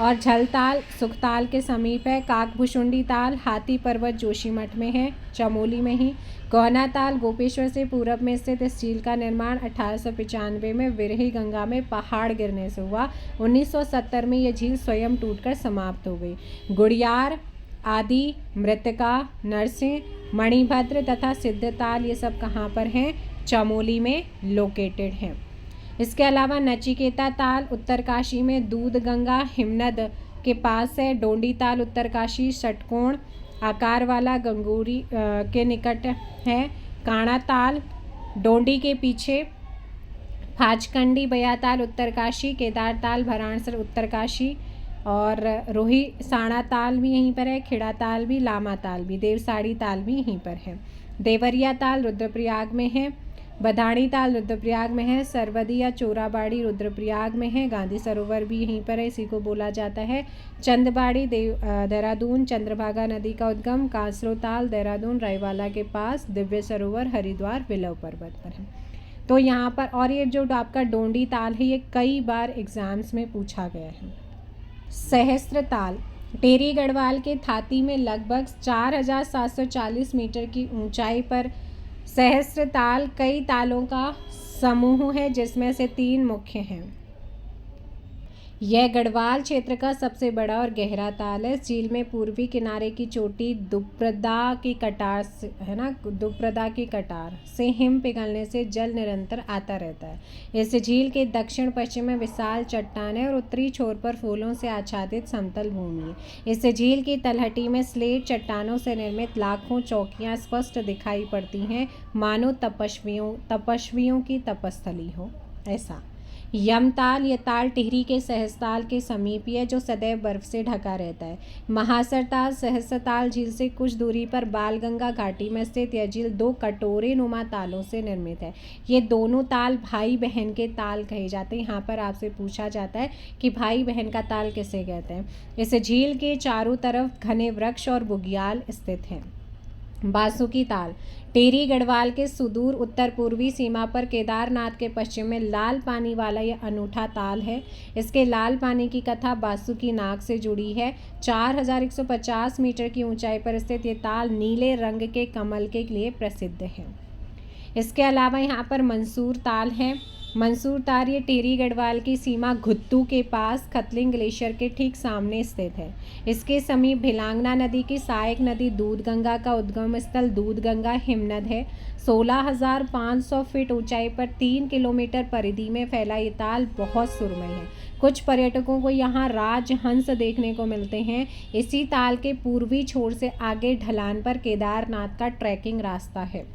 और झलताल सुखताल के समीप है। काकभुशुंडी ताल हाथी पर्वत जोशीमठ में है, चमोली में ही। गौना ताल गोपेश्वर से पूरब में स्थित इस झील का निर्माण 1895 में विरही गंगा में पहाड़ गिरने से हुआ। 1970 में यह झील स्वयं टूटकर समाप्त हो गई। गुड़ियार आदि, मृतका, नरसिंह, मणिभद्र तथा सिद्धताल ये सब कहाँ पर हैं? चमोली में लोकेटेड हैं। इसके अलावा नचिकेता ताल उत्तरकाशी में दूध गंगा हिमनद के पास है। डोंडी ताल उत्तरकाशी षटकोण आकार वाला गंगोरी के निकट है। काणा ताल डोंडी के पीछे। फाचकंडी बयाताल उत्तरकाशी। केदार ताल भराणसर उत्तरकाशी और रोही साणा ताल भी यहीं पर है। खिड़ा ताल भी, लामा ताल भी, देवसाड़ी ताल भी यहीं पर है। देवरिया ताल रुद्रप्रयाग में है। बधाणी ताल रुद्रप्रयाग में है। सरवदी या चोराबाड़ी रुद्रप्रयाग में है। गांधी सरोवर भी यहीं पर है, इसी को बोला जाता है। चंदबाड़ी देहरादून चंद्रभागा नदी का उद्गम। कांसरो ताल देहरादून रायवाला के पास। दिव्य सरोवर हरिद्वार विलव पर्वत पर है। तो यहाँ पर और ये जो आपका डोंडी ताल है, ये कई बार एग्जाम्स में पूछा गया है। सहस्त्र ताल टेरी गढ़वाल के थाती में लगभग 4740 मीटर की ऊंचाई पर सहस्त्र ताल कई तालों का समूह है, जिसमें से 3 मुख्य हैं। यह गढ़वाल क्षेत्र का सबसे बड़ा और गहरा ताल है। झील में पूर्वी किनारे की चोटी दुप्रदा की कटार से है ना, दुप्रदा की कटार से हिम पिघलने से जल निरंतर आता रहता है। इस झील के दक्षिण पश्चिम में विशाल चट्टान है और उत्तरी छोर पर फूलों से आच्छादित समतल भूमि है। इस झील की तलहटी में स्लेट चट्टानों से निर्मित लाखों चौकियां स्पष्ट दिखाई पड़ती हैं, मानो तपस्वियों की तपस्थली हो ऐसा। यमताल ये ताल टिहरी के सहस्ताल के समीप है, जो सदैव बर्फ से ढका रहता है। महासर ताल सहस्त्रताल झील से कुछ दूरी पर बालगंगा घाटी में स्थित यह झील 2 कटोरे नुमा तालों से निर्मित है। ये दोनों ताल भाई बहन के ताल कहे जाते हैं। यहाँ पर आपसे पूछा जाता है कि भाई बहन का ताल किसे कहते हैं। इस झील के चारों तरफ घने वृक्ष और बुग्याल स्थित हैं। बासुकी ताल टेरी गढ़वाल के सुदूर उत्तर पूर्वी सीमा पर केदारनाथ के पश्चिम में लाल पानी वाला यह अनूठा ताल है। इसके लाल पानी की कथा बासुकी नाग से जुड़ी है। 4150 मीटर की ऊंचाई पर स्थित ये ताल नीले रंग के कमल के लिए प्रसिद्ध है। इसके अलावा यहाँ पर मंसूर ताल है। मंसूर ताल ये टेरी गढ़वाल की सीमा घुत्तू के पास खतलिंग ग्लेशियर के ठीक सामने स्थित है। इसके समीप भिलांगना नदी की सहायक नदी दूध गंगा का उद्गम स्थल दूध गंगा हिमनद है। 16,500 फीट ऊंचाई पर 3 किलोमीटर परिधि में फैला ये ताल बहुत सुरमई है। कुछ पर्यटकों को यहाँ राजहंस देखने को मिलते हैं। इसी ताल के पूर्वी छोर से आगे ढलान पर केदारनाथ का ट्रैकिंग रास्ता है।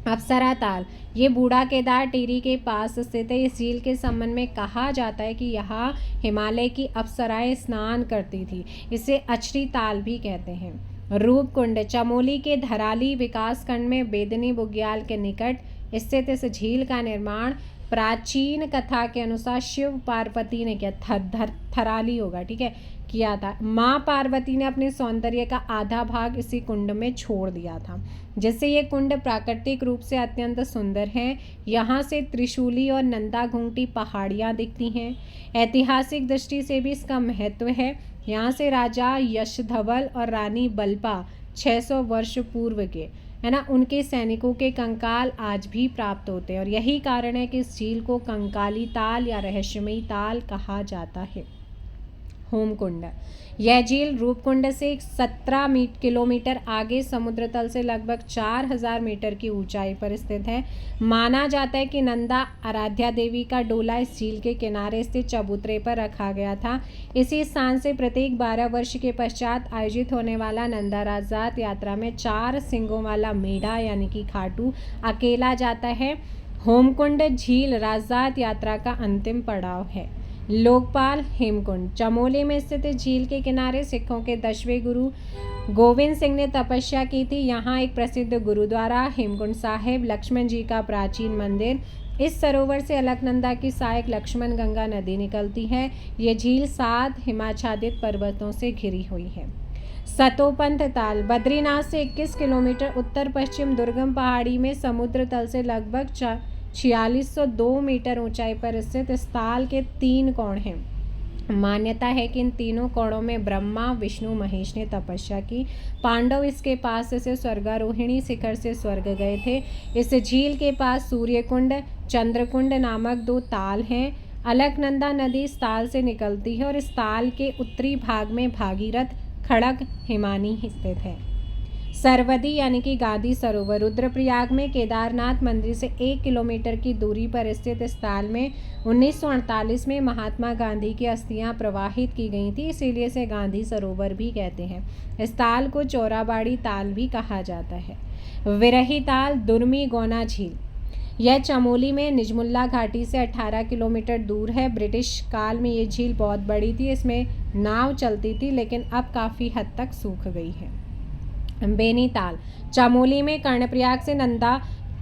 अप्सरा ताल ये बूढ़ा केदार टेरी के पास स्थित है। इस झील के संबंध में कहा जाता है कि यहाँ हिमालय की अप्सराएं स्नान करती थी। इसे अछरी ताल भी कहते हैं। रूपकुंड चमोली के धराली विकासखंड में बेदनी बुग्याल के निकट स्थित इस झील का निर्माण प्राचीन कथा के अनुसार शिव पार्वती ने किया। थराली होगा, ठीक है, किया था। माँ पार्वती ने अपने सौंदर्य का आधा भाग इसी कुंड में छोड़ दिया था, जिससे ये कुंड प्राकृतिक रूप से अत्यंत सुंदर है। यहाँ से त्रिशूली और नंदा घूंगटी पहाड़ियाँ दिखती हैं। ऐतिहासिक दृष्टि से भी इसका महत्व है। यहाँ से राजा यशधवल और रानी बल्पा 600 वर्ष पूर्व के है ना, उनके सैनिकों के कंकाल आज भी प्राप्त होते हैं और यही कारण है कि इस झील को कंकाली ताल या रहस्यमयी ताल कहा जाता है। होमकुंड यह झील रूपकुंड से 17 किलोमीटर आगे समुद्र तल से लगभग 4000 मीटर की ऊंचाई पर स्थित है। माना जाता है कि नंदा आराध्या देवी का डोला इस झील के किनारे स्थित चबूतरे पर रखा गया था। इसी स्थान से प्रत्येक 12 वर्ष के पश्चात आयोजित होने वाला नंदा राजजात यात्रा में 4 सिंगों वाला मेढ़ा यानी कि खाटू अकेला जाता है। होमकुंड झील राजजात यात्रा का अंतिम पड़ाव है। लोकपाल हेमकुंड। चमोली में स्थित इस झील के किनारे सिखों के 10वें गुरु गोविंद सिंह ने तपस्या की थी। यहाँ एक प्रसिद्ध गुरुद्वारा, हेमकुंड साहिब, लक्ष्मण जी का प्राचीन मंदिर। इस सरोवर से अलकनंदा की सहायक लक्ष्मण गंगा नदी निकलती है। ये झील 7 हिमाच्छादित पर्वतों से घिरी हुई है। सतोपंथ ताल बद्रीनाथ से 21 किलोमीटर उत्तर पश्चिम दुर्गम पहाड़ी में समुद्र तल से लगभग 4602 मीटर ऊंचाई पर स्थित इस ताल के 3 कोण हैं। मान्यता है कि इन तीनों कोणों में ब्रह्मा, विष्णु, महेश ने तपस्या की। पांडव इसके पास से स्वर्गारोहिणी शिखर से स्वर्ग गए थे। इस झील के पास सूर्यकुंड, चंद्रकुंड नामक 2 ताल हैं। अलकनंदा नदी इस ताल से निकलती है और इस ताल के उत्तरी भाग में भागीरथ, खड़ग, हिमानी स्थित है। सरवदी यानी कि गांधी सरोवर रुद्रप्रयाग में केदारनाथ मंदिर से 1 किलोमीटर की दूरी पर स्थित इस ताल में 1948 में महात्मा गांधी की अस्थियां प्रवाहित की गई थी, इसीलिए इसे गांधी सरोवर भी कहते हैं। इस ताल को चौराबाड़ी ताल भी कहा जाता है। विरही ताल दुर्मी गौना झील, यह चमोली में निजमुल्ला घाटी से 18 किलोमीटर दूर है। ब्रिटिश काल में ये झील बहुत बड़ी थी, इसमें नाव चलती थी, लेकिन अब काफ़ी हद तक सूख गई है। बेनीताल चमोली में कर्णप्रयाग से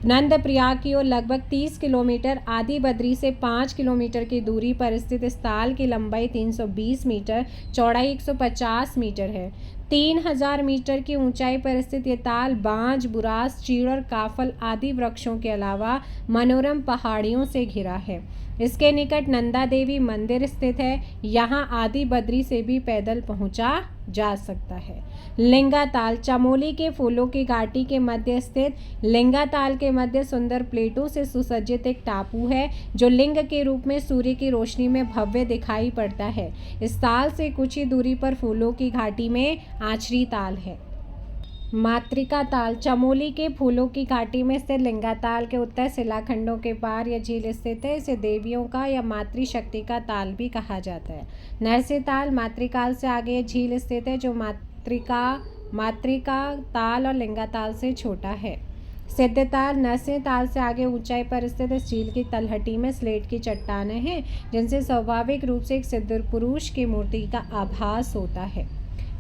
नंदप्रयाग की ओर लगभग 30 किलोमीटर, आदि बद्री से 5 किलोमीटर की दूरी पर स्थित इस ताल की लंबाई 320 मीटर, चौड़ाई 150 मीटर है। 3000 मीटर की ऊंचाई पर स्थित ये ताल बांज, बुरास, चीड़ और काफल आदि वृक्षों के अलावा मनोरम पहाड़ियों से घिरा है। इसके निकट नंदा देवी मंदिर स्थित है। यहाँ आदि बद्री से भी पैदल पहुँचा जा सकता है। लिंगाताल चमोली के फूलों की घाटी के मध्य स्थित लिंगाताल के मध्य सुंदर प्लेटों से सुसज्जित एक टापू है, जो लिंग के रूप में सूर्य की रोशनी में भव्य दिखाई पड़ता है। इस ताल से कुछ ही दूरी पर फूलों की घाटी में आचरी ताल है। मातृका ताल चमोली के फूलों की घाटी में स्थित लिंगाताल के उत्तर शिलाखंडों के पार यह झील स्थित है। इसे देवियों का या मातृशक्ति का ताल भी कहा जाता है। नरसिंह ताल मातृकाल से आगे यह झील स्थित है, जो मातृका ताल और लिंगाताल से छोटा है। सिद्धताल नरसिंह ताल से आगे ऊंचाई पर स्थित इस झील की तलहटी में स्लेट की चट्टानें हैं, जिनसे स्वाभाविक रूप से एक सिद्ध पुरुष की मूर्ति का आभास होता है।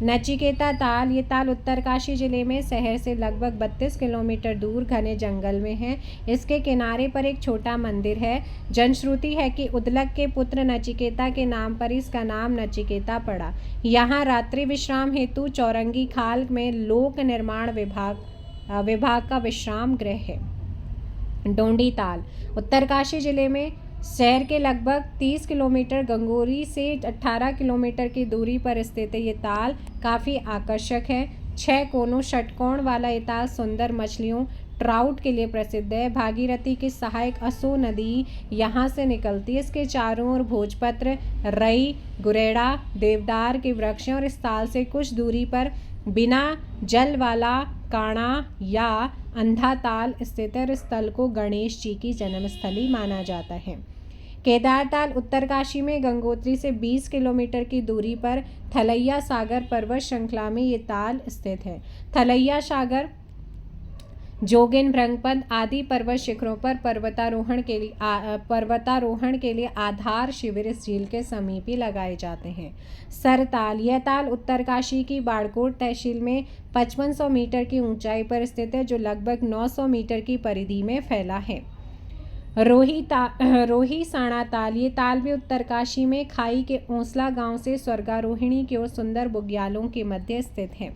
नचिकेता ताल, ये ताल उत्तरकाशी जिले में शहर से लगभग 32 किलोमीटर दूर घने जंगल में है। इसके किनारे पर एक छोटा मंदिर है। जनश्रुति है कि उदलक के पुत्र नचिकेता के नाम पर इसका नाम नचिकेता पड़ा। यहाँ रात्रि विश्राम हेतु चौरंगी खाल में लोक निर्माण विभाग का विश्राम गृह है। डोंडी ताल उत्तरकाशी जिले में शहर के लगभग 30 किलोमीटर, गंगोरी से 18 किलोमीटर की दूरी पर स्थित है। ये ताल काफ़ी आकर्षक है। 6 कोनों षटकोण वाला ये ताल सुंदर मछलियों, ट्राउट के लिए प्रसिद्ध है। भागीरथी की सहायक असो नदी यहाँ से निकलती है। इसके चारों ओर भोजपत्र, रई, गुरेड़ा, देवदार के वृक्ष हैं और इस ताल से कुछ दूरी पर बिना जल वाला काणा या अंधा ताल स्थित है। इस तल को गणेश जी की जन्मस्थली माना जाता है। केदार ताल उत्तरकाशी में गंगोत्री से 20 किलोमीटर की दूरी पर थलैया सागर पर्वत श्रृंखला में ये ताल स्थित है। थलैया सागर, जोगिन, भृंगपद आदि पर्वत शिखरों पर पर्वतारोहण के लिए आधार शिविर इस झील के समीप ही लगाए जाते हैं। सरताल, यह ताल उत्तरकाशी की बाड़कोट तहसील में 5500 मीटर की ऊंचाई पर स्थित है, जो लगभग 900 मीटर की परिधि में फैला है। रोही साणा ताल, ये ताल भी उत्तरकाशी में खाई के ओसला गांव से स्वर्गारोहिणी की ओर सुंदर बुग्यालों के मध्य स्थित है।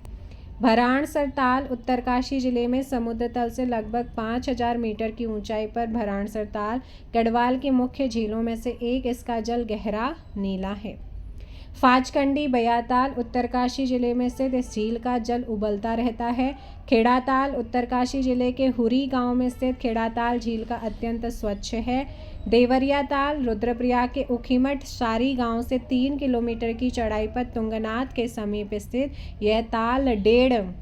भराणसर ताल उत्तरकाशी जिले में समुद्र तल से लगभग 5000 मीटर की ऊंचाई पर भराणसर ताल गढ़वाल की मुख्य झीलों में से एक। इसका जल गहरा नीला है। फाचकंडी बयाताल उत्तरकाशी जिले में स्थित इस झील का जल उबलता रहता है। खेड़ाताल उत्तरकाशी जिले के हुरी गांव में स्थित खेड़ाताल झील का अत्यंत स्वच्छ है। देवरिया ताल रुद्रप्रयाग के उखीमठ सारी गांव से 3 किलोमीटर की चढ़ाई पर तुंगनाथ के समीप स्थित यह ताल 1.5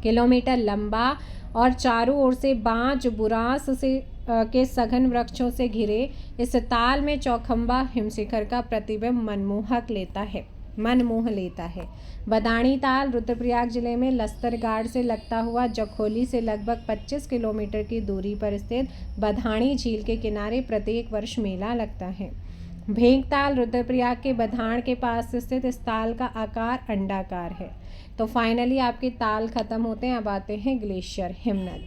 किलोमीटर लंबा और चारों ओर से बांज, बुरांस के सघन वृक्षों से घिरे इस ताल में चौखंबा हिमशिखर का प्रतिबिंब मनमोह लेता है। बदाणी ताल रुद्रप्रयाग जिले में लस्तरगाड़ से लगता हुआ जखोली से लगभग 25 किलोमीटर की दूरी पर स्थित बदाणी झील के किनारे प्रत्येक वर्ष मेला लगता है। भेंगताल रुद्रप्रयाग के बधाण के पास स्थित इस ताल का आकार अंडाकार है। तो फाइनली आपके ताल खत्म होते हैं, अब आते हैं ग्लेशियर, हिमनद।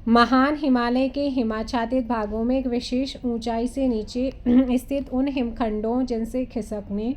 महान हिमालय के हिमाच्छादित भागों में एक विशेष ऊंचाई से नीचे स्थित उन हिमखंडों जिनसे खिसकने,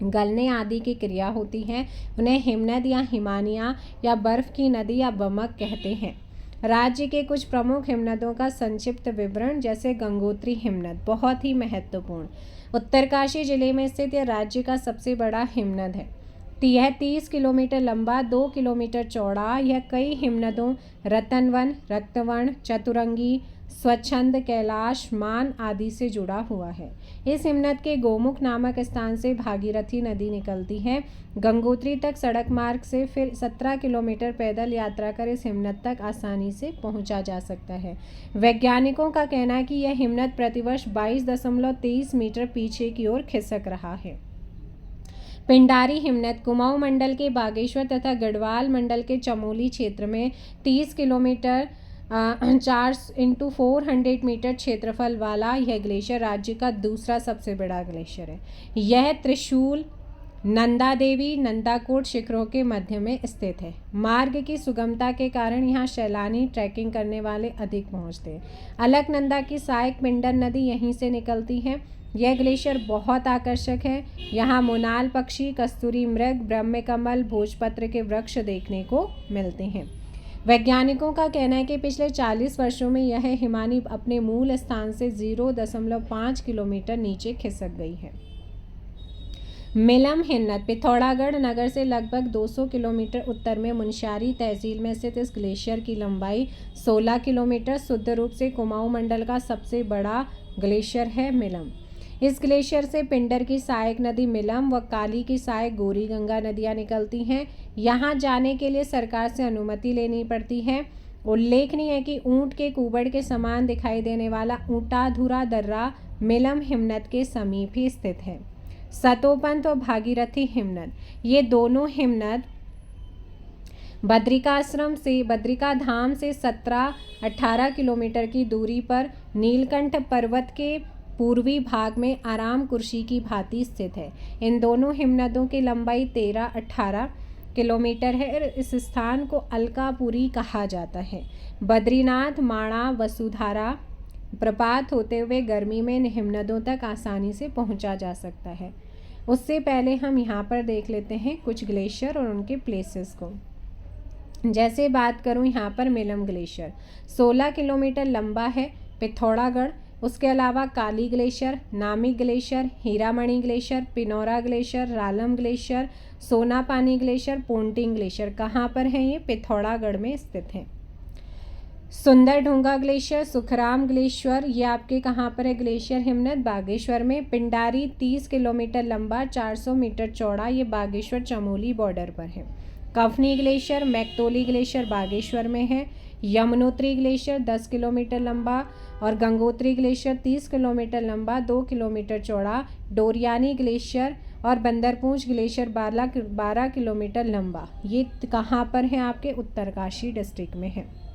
गलने आदि की क्रिया होती है, उन्हें हिमनद या हिमानिया या बर्फ की नदी या बमक कहते हैं। राज्य के कुछ प्रमुख हिमनदों का संक्षिप्त विवरण, जैसे गंगोत्री हिमनद, बहुत ही महत्वपूर्ण, उत्तरकाशी जिले में स्थित यह राज्य का सबसे बड़ा हिमनद है। यह 30 किलोमीटर लंबा, 2 किलोमीटर चौड़ा। यह कई हिमनदों रतनवन, रक्तवर्ण, चतुरंगी, स्वच्छंद, कैलाश, मान आदि से जुड़ा हुआ है। इस हिमनद के गोमुख नामक स्थान से भागीरथी नदी निकलती है। गंगोत्री तक सड़क मार्ग से, फिर 17 किलोमीटर पैदल यात्रा कर इस हिमनद तक आसानी से पहुंचा जा सकता है। वैज्ञानिकों का कहना है कि यह हिमनद प्रतिवर्ष 22.23 मीटर पीछे की ओर खिसक रहा है। पिंडारी हिमनद कुमाऊं मंडल के बागेश्वर तथा गढ़वाल मंडल के चमोली क्षेत्र में 30 किलोमीटर 4x400 मीटर क्षेत्रफल वाला यह ग्लेशियर राज्य का दूसरा सबसे बड़ा ग्लेशियर है। यह त्रिशूल, नंदा देवी, नंदाकोट शिखरों के मध्य में स्थित है। मार्ग की सुगमता के कारण यहाँ सैलानी ट्रैकिंग करने वाले अधिक पहुँचते हैं। अलकनंदा की सहायक पिंडर नदी यहीं से निकलती है। यह ग्लेशियर बहुत आकर्षक है। यहाँ मोनाल पक्षी, कस्तूरी मृग, ब्रह्मकमल, भोजपत्र के वृक्ष देखने को मिलते हैं। वैज्ञानिकों का कहना है कि पिछले 40 वर्षों में यह हिमानी अपने मूल स्थान से 0.5 किलोमीटर नीचे खिसक गई है। मिलम हिमनद पिथौरागढ़ नगर से लगभग 200 किलोमीटर उत्तर में मुनस्यारी तहसील में स्थित इस ग्लेशियर की लंबाई 16 किलोमीटर, शुद्ध रूप से कुमाऊं मंडल का सबसे बड़ा ग्लेशियर है मिलम। इस ग्लेशियर से पिंडर की सहायक नदी मिलम व काली की सहायक गौरी गंगा नदियाँ निकलती हैं। यहाँ जाने के लिए सरकार से अनुमति लेनी पड़ती है। उल्लेखनीय है कि ऊंट के कुबड़ के समान दिखाई देने वाला ऊंटाधुरा दर्रा मिलम हिमनद के समीप ही स्थित है। सतोपंत और भागीरथी हिमनद, ये दोनों हिमनद बद्रिका धाम से 17-18 किलोमीटर की दूरी पर नीलकंठ पर्वत के पूर्वी भाग में आराम कुर्सी की भांति स्थित है। इन दोनों हिमनदों की लंबाई 13-18 किलोमीटर है और इस स्थान को अलकापुरी कहा जाता है। बद्रीनाथ, माणा, वसुधारा प्रपात होते हुए गर्मी में इन हिमनदों तक आसानी से पहुंचा जा सकता है। उससे पहले हम यहाँ पर देख लेते हैं कुछ ग्लेशियर और उनके प्लेसेस को। जैसे बात करूँ यहाँ पर मिलम ग्लेशियर 16 किलोमीटर लंबा है, पिथौरागढ़। उसके अलावा Kali glacier, Namik glacier, Hiramani glacier, Pinaura glacier, Ralam glacier, Sonapani glacier, Ponting glacier कहाँ पर हैं? ये पिथौरागढ़ में स्थित हैं। सुंदरढूंगा ग्लेशियर, सुखराम ग्लेशियर, ये आपके कहाँ पर है ग्लेशियर हिमनद? बागेश्वर में। पिंडारी 30 किलोमीटर लंबा, 400 मीटर चौड़ा, ये बागेश्वर चमोली बॉर्डर पर है। कफनी ग्लेशियर, मैकतोली ग्लेशियर बागेश्वर में है। यमुनोत्री ग्लेशियर 10 किलोमीटर लंबा और गंगोत्री ग्लेशियर 30 किलोमीटर लंबा, 2 किलोमीटर चौड़ा। डोरियानी ग्लेशियर और बंदरपूंछ ग्लेशियर 12 किलोमीटर लंबा, ये कहाँ पर है? आपके उत्तरकाशी डिस्ट्रिक्ट में है।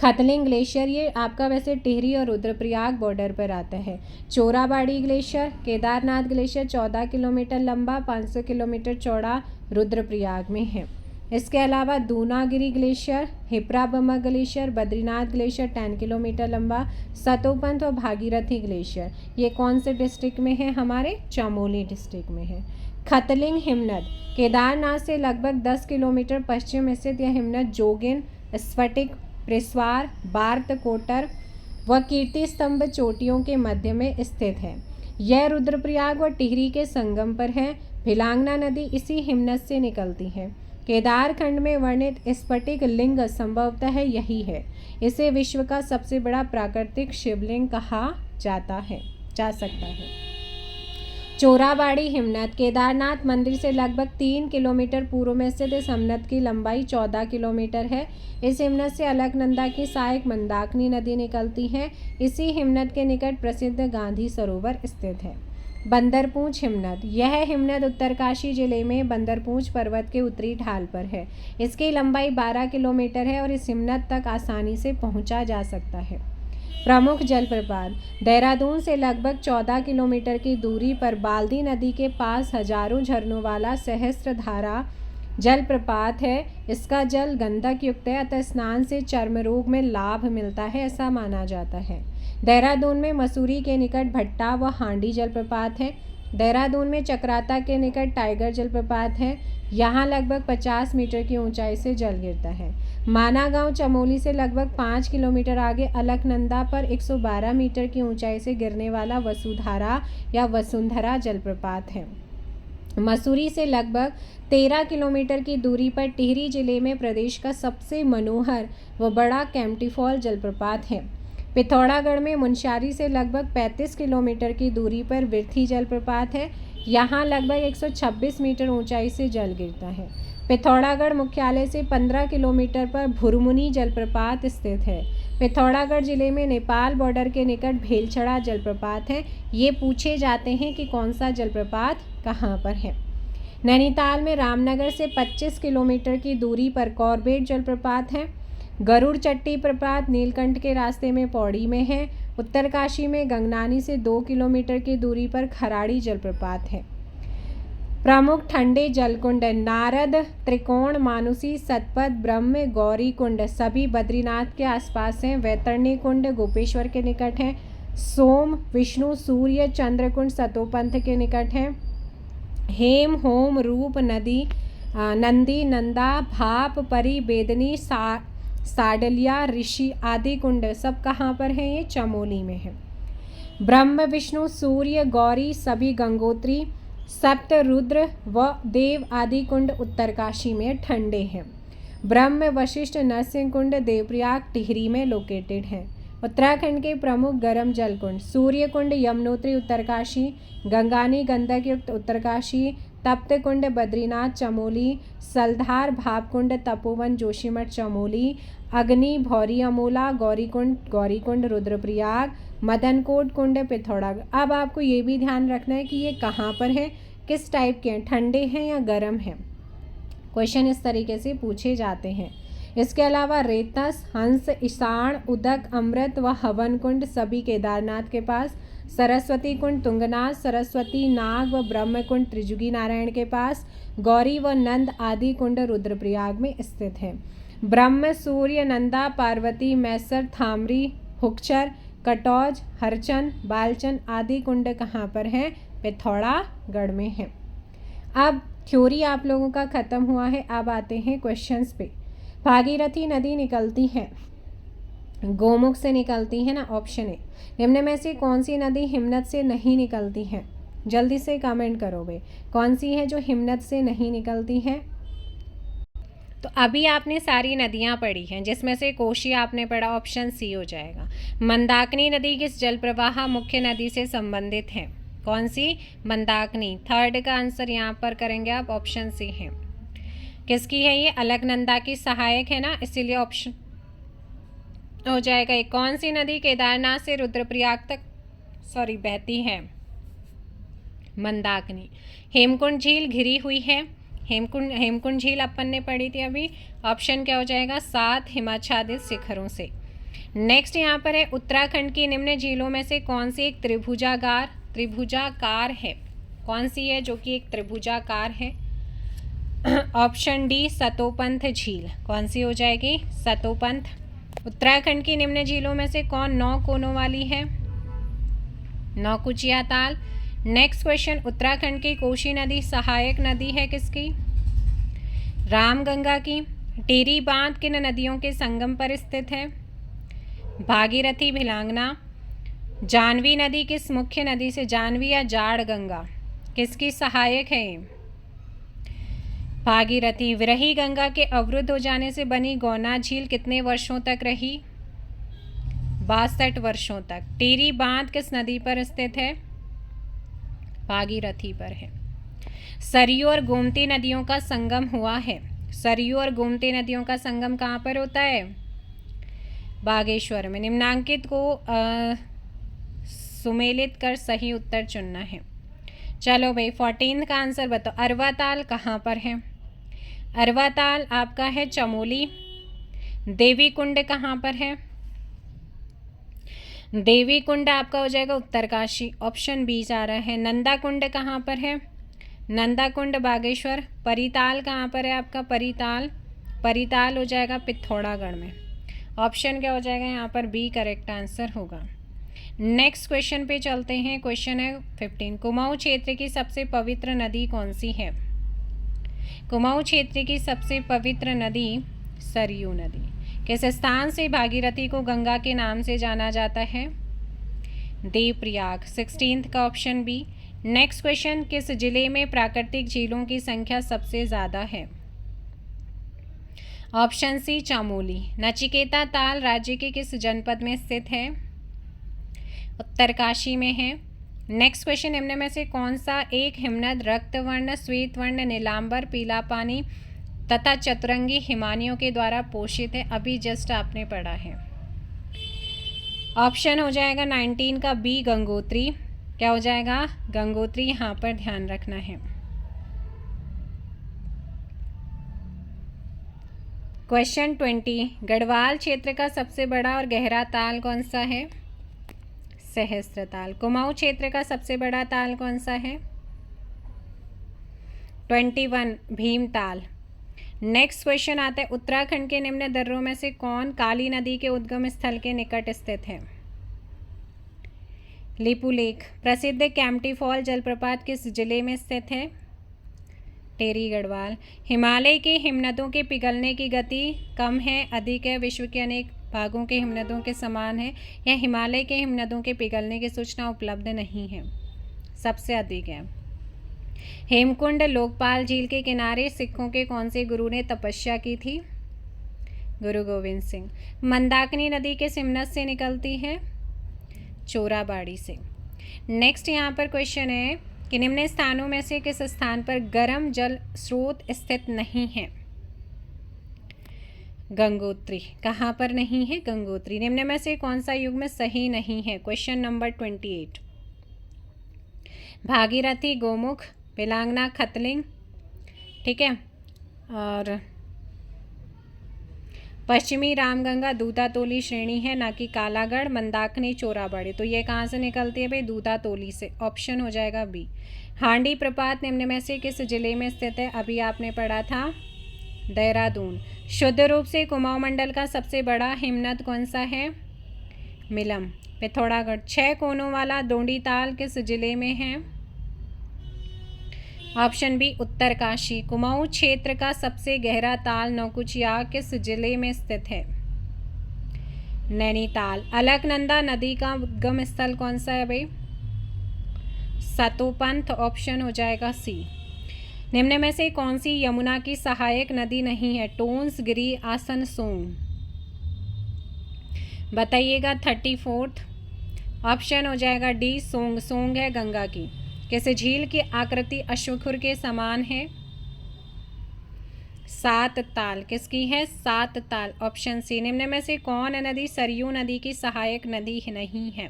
खतलिंग ग्लेशियर, ये आपका वैसे टिहरी और रुद्रप्रयाग बॉर्डर पर आता है। Chorabari glacier, Kedarnath glacier 14 kilometre लंबा, 500 किलोमीटर चौड़ा, रुद्रप्रयाग में है। इसके अलावा Dunagiri glacier, Hiprabama glacier, Badrinath glacier 10 kilometre लंबा, सतोपंत और भागीरथी ग्लेशियर, ये कौन से डिस्ट्रिक्ट में है? हमारे चमोली डिस्ट्रिक्ट में है। खतलिंग हिमनद, केदारनाथ से लगभग 10 किलोमीटर पश्चिम स्थित यह हिमनद जोगिन, स्फटिक, प्रेस्वार, बार्त कोटर व कीर्ति स्तंभ चोटियों के मध्य में स्थित है। यह रुद्रप्रयाग व टिहरी के संगम पर है। भिलांगना नदी इसी हिमनद से निकलती है। केदारखंड में वर्णित स्फटिक लिंग संभवतः यही है। इसे विश्व का सबसे बड़ा प्राकृतिक शिवलिंग कहा जा सकता है। चोराबाड़ी हिमनद, केदारनाथ मंदिर से लगभग 3 किलोमीटर पूर्व में स्थित इस हिमनद की लंबाई 14 किलोमीटर है। इस हिमनद से अलकनंदा की सहायक मंदाकिनी नदी निकलती है। इसी हिमनद के निकट प्रसिद्ध गांधी सरोवर स्थित है। बंदरपूंछ हिमनद, यह हिमनद उत्तरकाशी जिले में बंदरपूंछ पर्वत के उत्तरी ढाल पर है। इसकी लंबाई 12 किलोमीटर है और इस हिमनद तक आसानी से पहुंचा जा सकता है। प्रमुख जलप्रपात, देहरादून से लगभग 14 किलोमीटर की दूरी पर बाल्दी नदी के पास हजारों झरनों वाला सहस्त्रधारा जलप्रपात है। इसका जल गंधक युक्त है, अतः स्नान से चर्म रोग में लाभ मिलता है, ऐसा माना जाता है। देहरादून में मसूरी के निकट भट्टा व हांडी जलप्रपात है। देहरादून में चक्राता के निकट टाइगर जलप्रपात है। यहाँ लगभग 50 मीटर की ऊंचाई से जल गिरता है। माना गांव चमोली से लगभग 5 किलोमीटर आगे अलकनंदा पर 112 मीटर की ऊंचाई से गिरने वाला वसुधारा या वसुंधरा जलप्रपात है। मसूरी से लगभग 13 किलोमीटर की दूरी पर टिहरी जिले में प्रदेश का सबसे मनोहर व बड़ा कैंपटीफॉल जलप्रपात है। पिथौरागढ़ में मुनस्यारी से लगभग 35 किलोमीटर की दूरी पर विर्थी जलप्रपात है। यहाँ लगभग 126 मीटर ऊंचाई से जल गिरता है। पिथौरागढ़ मुख्यालय से 15 किलोमीटर पर भुरमुनी जलप्रपात स्थित है। पिथौरागढ़ जिले में नेपाल बॉर्डर के निकट भेलछड़ा जलप्रपात है। ये पूछे जाते हैं कि कौन सा जलप्रपात कहाँ पर है। नैनीताल में रामनगर से 25 किलोमीटर की दूरी पर कॉर्बेट जलप्रपात है। गरुड़ चट्टी प्रपात नीलकंठ के रास्ते में पौड़ी में है। उत्तरकाशी में गंगनानी से 2 किलोमीटर की दूरी पर खराड़ी जलप्रपात है। प्रमुख ठंडे जलकुंड नारद, त्रिकोण, मानुसी, सतपथ, ब्रह्म, गौरी कुंड सभी बद्रीनाथ के आसपास हैं। वैतरणी कुंड गोपेश्वर के निकट है। सोम, विष्णु, सूर्य, चंद्रकुंड सतोपंथ के निकट है। हेम, होम, रूप, नंदी, नंदा, भाप, परी, बेदनी, साडलिया, ऋषि आदि कुंड सब कहाँ पर हैं? ये चमोली में है। ब्रह्म, विष्णु, सूर्य, गौरी सभी गंगोत्री, सप्त, रुद्र व देव आदि कुंड उत्तरकाशी में ठंडे हैं। ब्रह्म, वशिष्ठ, नरसिंह कुंड देवप्रयाग टिहरी में लोकेटेड हैं। उत्तराखंड के प्रमुख गर्म जल कुंड सूर्य कुंड यमुनोत्री उत्तरकाशी, गंगानी गंधक युक्त उत्तरकाशी, तप्त कुंड बद्रीनाथ चमोली, सलधार भापकुंड तपोवन जोशीमठ चमोली, अग्नि भौरी अमोला, गौरी कुंड रुद्रप्रयाग, मदनकोट कुंड पिथौरागढ़। अब आपको ये भी ध्यान रखना है कि ये कहाँ पर है, किस टाइप के हैं, ठंडे हैं या गर्म हैं। क्वेश्चन इस तरीके से पूछे जाते हैं। इसके अलावा रेतस, हंस, ईशान, उदक, अमृत व हवन कुंड सभी केदारनाथ के पास, सरस्वती कुंड तुंगनाथ, सरस्वती, नाग व ब्रह्म कुंड त्रिजुगी नारायण के पास, गौरी व नंद आदि कुंड रुद्रप्रयाग में स्थित है। ब्रह्म, सूर्य, नंदा, पार्वती, मैसर, थामरी, हुक्चर, कटौज, हरचन, बालचन आदि कुंड कहाँ पर हैं? पिथौरागढ़ में हैं। अब थ्योरी आप लोगों का ख़त्म हुआ है। अब आते हैं क्वेश्चंस पे। भागीरथी नदी निकलती है गोमुख से निकलती है ना, ऑप्शन ए। निम्न में से कौन सी नदी हिमनद से नहीं निकलती है? जल्दी से कमेंट करो भाई, कौन सी है जो हिमनद से नहीं निकलती है? तो अभी आपने सारी नदियाँ पढ़ी हैं, जिसमें से कोशी आपने पढ़ा, ऑप्शन सी हो जाएगा। मंदाकिनी नदी किस जल प्रवाह मुख्य नदी से संबंधित है? कौन सी? मंदाकिनी। थर्ड का आंसर यहाँ पर करेंगे आप, ऑप्शन सी है। किसकी है ये? अलकनंदा की सहायक है ना, इसीलिए ऑप्शन हो जाएगा। एक कौन सी नदी केदारनाथ से रुद्रप्रयाग तक बहती है? मंदाकिनी। हेमकुंड झील घिरी हुई है। हेमकुंड झील अपन ने पढ़ी थी अभी। ऑप्शन क्या हो जाएगा? 7 हिमाच्छादित शिखरों से। नेक्स्ट यहाँ पर है उत्तराखंड की निम्न झीलों में से कौन सी एक त्रिभुजाकार है? कौन सी है जो कि एक त्रिभुजाकार है? ऑप्शन डी सतोपंथ झील। कौन सी हो जाएगी? सतोपंथ। उत्तराखंड की निम्न झीलों में से कौन 9 कोनों वाली है? नौकुचिया ताल। नेक्स्ट क्वेश्चन, उत्तराखंड की कोशी नदी सहायक नदी है किसकी? रामगंगा की। टिहरी बांध किन नदियों के संगम पर स्थित है? भागीरथी, भिलांगना। जानवी नदी किस मुख्य नदी से, जानवी या जाड़ गंगा, किसकी सहायक है? भागीरथी। विरही गंगा के अवरुद्ध हो जाने से बनी गौना झील कितने वर्षों तक रही? 62 वर्षों तक। टिहरी बांध किस नदी पर स्थित है? भागीरथी पर है। सरयू और गोमती नदियों का संगम हुआ है। सरयू और गोमती नदियों का संगम कहाँ पर होता है? बागेश्वर में। निम्नांकित को सुमेलित कर सही उत्तर चुनना है। चलो भाई 14 का आंसर बताओ। अरवाताल कहाँ पर है? अरवाताल आपका है चमोली। देवी कुंड कहाँ पर है? देवी कुंड आपका हो जाएगा उत्तरकाशी, ऑप्शन बी जा रहा है। नंदा कुंड कहाँ पर है? नंदा कुंड बागेश्वर। परिताल कहाँ पर है आपका? परिताल, परिताल हो जाएगा पिथौरागढ़ में। ऑप्शन क्या हो जाएगा यहाँ पर? बी करेक्ट आंसर होगा। नेक्स्ट क्वेश्चन पे चलते हैं। क्वेश्चन है 15। कुमाऊं क्षेत्र की सबसे पवित्र नदी कौन सी है? कुमाऊं क्षेत्र की सबसे पवित्र नदी सरयू नदी। किस स्थान से भागीरथी को गंगा के नाम से जाना जाता है? देवप्रयाग। 16 का ऑप्शन बी। नेक्स्ट क्वेश्चन, किस जिले में प्राकृतिक झीलों की संख्या सबसे ज़्यादा है? Option C Chamoli. नचिकेता ताल राज्य के किस जनपद में स्थित है? उत्तरकाशी में है। नेक्स्ट क्वेश्चन, निम्न में से कौन सा एक हिमनद रक्तवर्ण, श्वेतवर्ण, नीलांबर, पीला पानी तथा चतुरंगी हिमानियों के द्वारा पोषित है? अभी जस्ट आपने पढ़ा है। ऑप्शन हो जाएगा 19 का बी गंगोत्री। क्या हो जाएगा? गंगोत्री, यहाँ पर ध्यान रखना है। क्वेश्चन 20। गढ़वाल क्षेत्र का सबसे बड़ा और गहरा ताल कौन सा है? सहस्त्रताल। कुमाऊं क्षेत्र का सबसे बड़ा ताल कौन सा है? 21 भीमताल। नेक्स्ट क्वेश्चन आता है, उत्तराखंड के निम्न दर्रों में से कौन काली नदी के उद्गम स्थल के निकट स्थित है? लिपुलेख। प्रसिद्ध कैंपटी फॉल जलप्रपात किस जिले में स्थित है? टेरी गढ़वाल। हिमालय के हिमनदों के पिघलने की गति कम है, अधिक है, विश्व के अनेक भागों के हिमनदों के समान है, या हिमालय के हिमनदों के पिघलने की सूचना उपलब्ध नहीं है? सबसे अधिक है। हेमकुंड लोकपाल झील के किनारे सिखों के कौन से गुरु ने तपस्या की थी? गुरु गोविंद सिंह। मंदाकिनी नदी किस हिमनद से निकलती है? चोराबाड़ी से। नेक्स्ट यहाँ पर क्वेश्चन है कि निम्न स्थानों में से किस स्थान पर गर्म जल स्रोत स्थित नहीं है? गंगोत्री। कहाँ पर नहीं है? गंगोत्री। निम्न में से कौन सा युग्म सही नहीं है? Question number 28। भागीरथी, गोमुख, पिलांगना, खतलिंग, ठीक है, और पश्चिमी रामगंगा दूधातोली श्रेणी है, ना कि कालागढ़, मंदाकिनी, चोराबाड़ी। तो ये कहाँ से निकलती है भाई? दूधातोली से। ऑप्शन हो जाएगा बी। हांडी प्रपात निम्न में से किस जिले में स्थित है? अभी आपने पढ़ा था, देहरादून। शुद्ध रूप से कुमाऊं मंडल का सबसे बड़ा हिमनद कौन सा है? मिलम, पिथौरागढ़। 6 कोनों वाला डोंडी ताल किस जिले में है? Option B Uttarkashi. कुमाऊं क्षेत्र का सबसे गहरा ताल नौकुचिया किस जिले में स्थित है? नैनीताल। अलकनंदा नदी का उद्गम स्थल कौन सा है भाई? सतोपंथ। ऑप्शन हो जाएगा सी। निम्न में से कौन सी यमुना की सहायक नदी नहीं है? टोंस, गिरी, आसनसोल। बताइएगा 34th। ऑप्शन हो जाएगा डी सोंग। सोंग है गंगा की। कैसे झील की आकृति अश्वखुर के समान है? 7 ताल। किसकी है? 7 ताल। Option C. निम्न में से कौन नदी सरयू नदी की सहायक नदी नहीं है?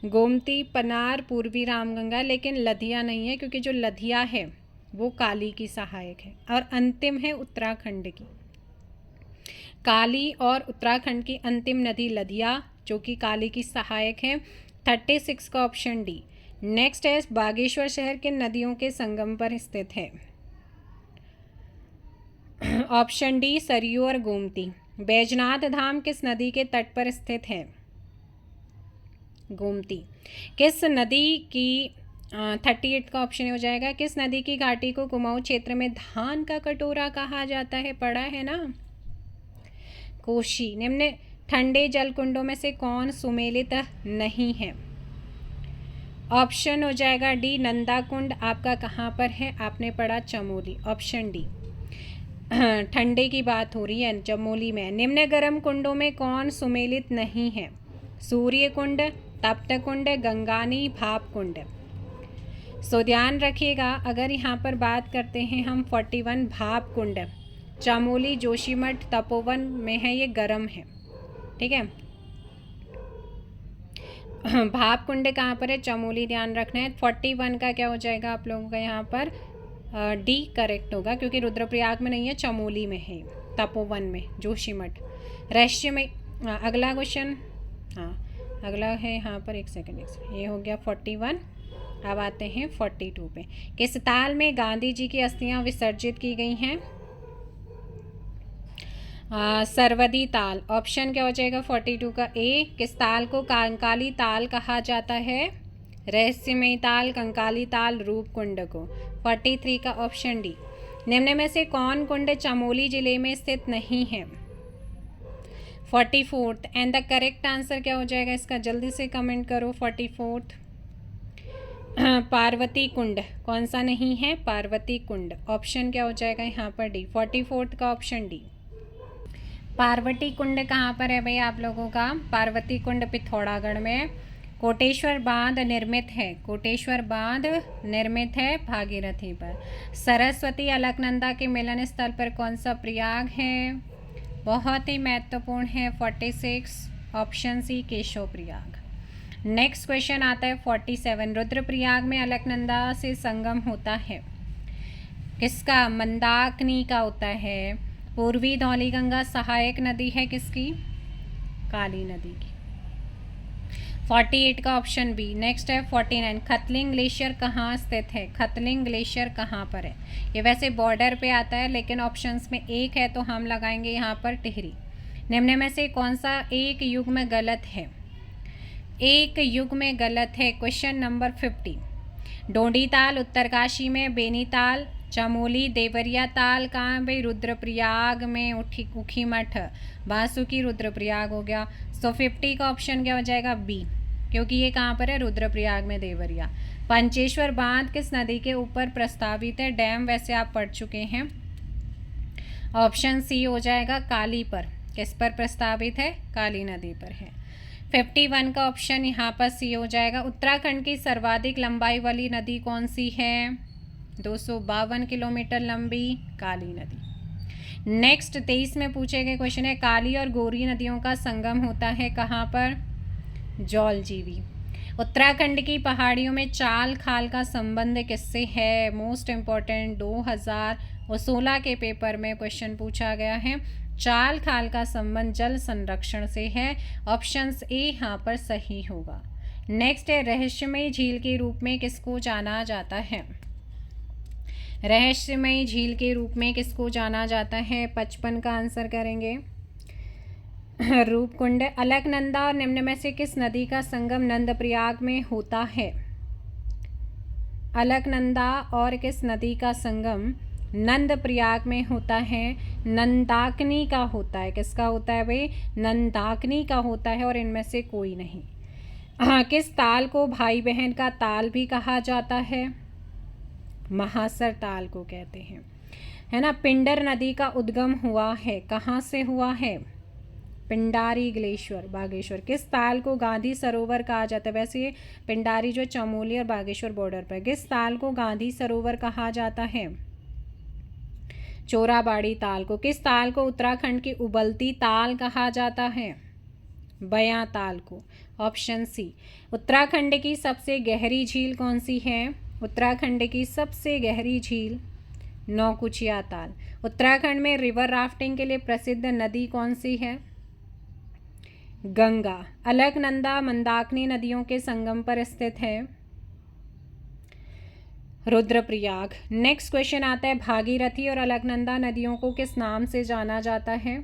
गोमती, पनार, पूर्वी रामगंगा। लेकिन लधिया नहीं है, क्योंकि जो लधिया है वो काली की सहायक है। और अंतिम है उत्तराखंड की। काली और उत्तराखंड की अंतिम नदी लधिया, जो कि काली की सहायक है। 36 का ऑप्शन डी। नेक्स्ट है, बागेश्वर शहर किन नदियों के संगम पर स्थित है? ऑप्शन डी सरयू और गोमती। बैजनाथ धाम किस नदी के तट पर स्थित है? गोमती। किस नदी की 38 का ऑप्शन हो जाएगा, किस नदी की घाटी को कुमाऊं क्षेत्र में धान का कटोरा कहा जाता है? पढ़ा है ना, कोशी। निम्न ठंडे जलकुंडों में से कौन सुमेलित नहीं है? ऑप्शन हो जाएगा डी नंदा कुंड। आपका कहाँ पर है? आपने पढ़ा चमोली। Option D. ठंडे की बात हो रही है, चमोली में। निम्न गर्म कुंडों में कौन सुमेलित नहीं है? सूर्य कुंड, तप्त कुंड, गंगानी, भाप कुंड। सो ध्यान रखिएगा, अगर यहाँ पर बात करते हैं हम 41 भाप कुंड, चमोली, जोशीमठ, तपोवन में है, ये गर्म है, ठीक है। भाप कुंड कहाँ पर है? चमोली, ध्यान रखना है। 41 का क्या हो जाएगा आप लोगों का यहाँ पर? डी करेक्ट होगा, क्योंकि रुद्रप्रयाग में नहीं है, चमोली में है, तपोवन में, जोशीमठ। रहस्य में अगला क्वेश्चन, हाँ अगला है यहाँ पर एक सेकेंड, ये हो गया 41। अब आते हैं 42 पे। किस ताल में गांधी जी की अस्थियां विसर्जित की गई हैं? सरवदी ताल। ऑप्शन क्या हो जाएगा 42 का? ए। किस ताल को कंकाली ताल कहा जाता है? रहस्यमयी ताल, कंकाली ताल, रूप कुंड को। 43 का ऑप्शन डी। निम्न में से कौन कुंड चमोली जिले में स्थित नहीं है? 44th and the correct answer क्या हो जाएगा इसका? जल्दी से कमेंट करो। 44th पार्वती कुंड। कौन सा नहीं है? पार्वती कुंड। ऑप्शन क्या हो जाएगा यहाँ पर? डी। 44th का ऑप्शन डी। पार्वती कुंड कहाँ पर है भाई आप लोगों का? पार्वती कुंड पिथौरागढ़ में। कोटेश्वर बांध निर्मित है, कोटेश्वर बांध निर्मित है भागीरथी पर। सरस्वती अलकनंदा के मिलन स्थल पर कौन सा प्रयाग है? बहुत ही महत्वपूर्ण है। 46 option C Keshav Prayag. Next question आता है 47। रुद्रप्रयाग में अलकनंदा से संगम होता है किसका? मंदाकिनी का होता है। पूर्वी धौलीगंगा सहायक नदी है किसकी? काली नदी की। 48 का ऑप्शन बी। नेक्स्ट है 49। खतलिंग ग्लेशियर कहाँ स्थित है? खतलिंग ग्लेशियर कहाँ पर है? ये वैसे बॉर्डर पे आता है लेकिन ऑप्शंस में एक है तो हम लगाएंगे यहाँ पर टिहरी। निम्न में से कौन सा एक युग में गलत है? एक युग में गलत है। Question number 50। डोंडी ताल उत्तरकाशी में, बेनीताल, चमोली, देवरिया ताल कहाँ भाई? रुद्रप्रयाग में। ऊखीमठ, बासुकी, रुद्रप्रयाग हो गया। सो 50 का ऑप्शन क्या हो जाएगा? बी, क्योंकि ये कहाँ पर है? रुद्रप्रयाग में, देवरिया। पंचेश्वर बांध किस नदी के ऊपर प्रस्तावित है? डैम वैसे आप पढ़ चुके हैं। ऑप्शन सी हो जाएगा काली पर। किस पर प्रस्तावित है? काली नदी पर है। 51 का ऑप्शन यहाँ पर सी हो जाएगा। उत्तराखंड की सर्वाधिक लंबाई वाली नदी कौन सी है? 252 किलोमीटर लंबी काली नदी। नेक्स्ट 23 में पूछे गए क्वेश्चन है काली और गोरी नदियों का संगम होता है कहाँ पर? जौलजीबी। उत्तराखंड की पहाड़ियों में चाल खाल का संबंध किससे है? मोस्ट इम्पॉर्टेंट 2016 के पेपर में क्वेश्चन पूछा गया है। चाल खाल का संबंध जल संरक्षण से है। ऑप्शंस ए यहाँ पर सही होगा। नेक्स्ट है रहस्यमयी झील के रूप में किसको जाना जाता है? रहस्यमयी झील के रूप में किसको जाना जाता है? 55 का आंसर करेंगे रूपकुंड। अलकनंदा और निम्न में से किस नदी का संगम नंदप्रयाग में होता है? अलकनंदा और किस नदी का संगम नंदप्रयाग में होता है? नंदाकिनी का होता है। किसका होता है भाई? नंदाकिनी का होता है और इनमें से कोई नहीं। किस ताल को भाई बहन का ताल भी कहा जाता है? महासर ताल को कहते हैं, है ना। पिंडर नदी का उद्गम हुआ है, कहाँ से हुआ है? पिंडारी ग्लेशियर, बागेश्वर। किस ताल को गांधी सरोवर कहा जाता है? वैसे ये पिंडारी जो चमोली और बागेश्वर बॉर्डर पर। किस ताल को गांधी सरोवर कहा जाता है? चोराबाड़ी ताल को। किस ताल को उत्तराखंड की उबलती ताल कहा जाता है? बयां ताल को। Option C. उत्तराखंड की सबसे गहरी झील कौन सी है? उत्तराखंड की सबसे गहरी झील नौकुचिया ताल। उत्तराखंड में रिवर राफ्टिंग के लिए प्रसिद्ध नदी कौन सी है? गंगा। अलकनंदा मंदाकिनी नदियों के संगम पर स्थित है रुद्रप्रयाग। नेक्स्ट क्वेश्चन आता है भागीरथी और अलकनंदा नदियों को किस नाम से जाना जाता है?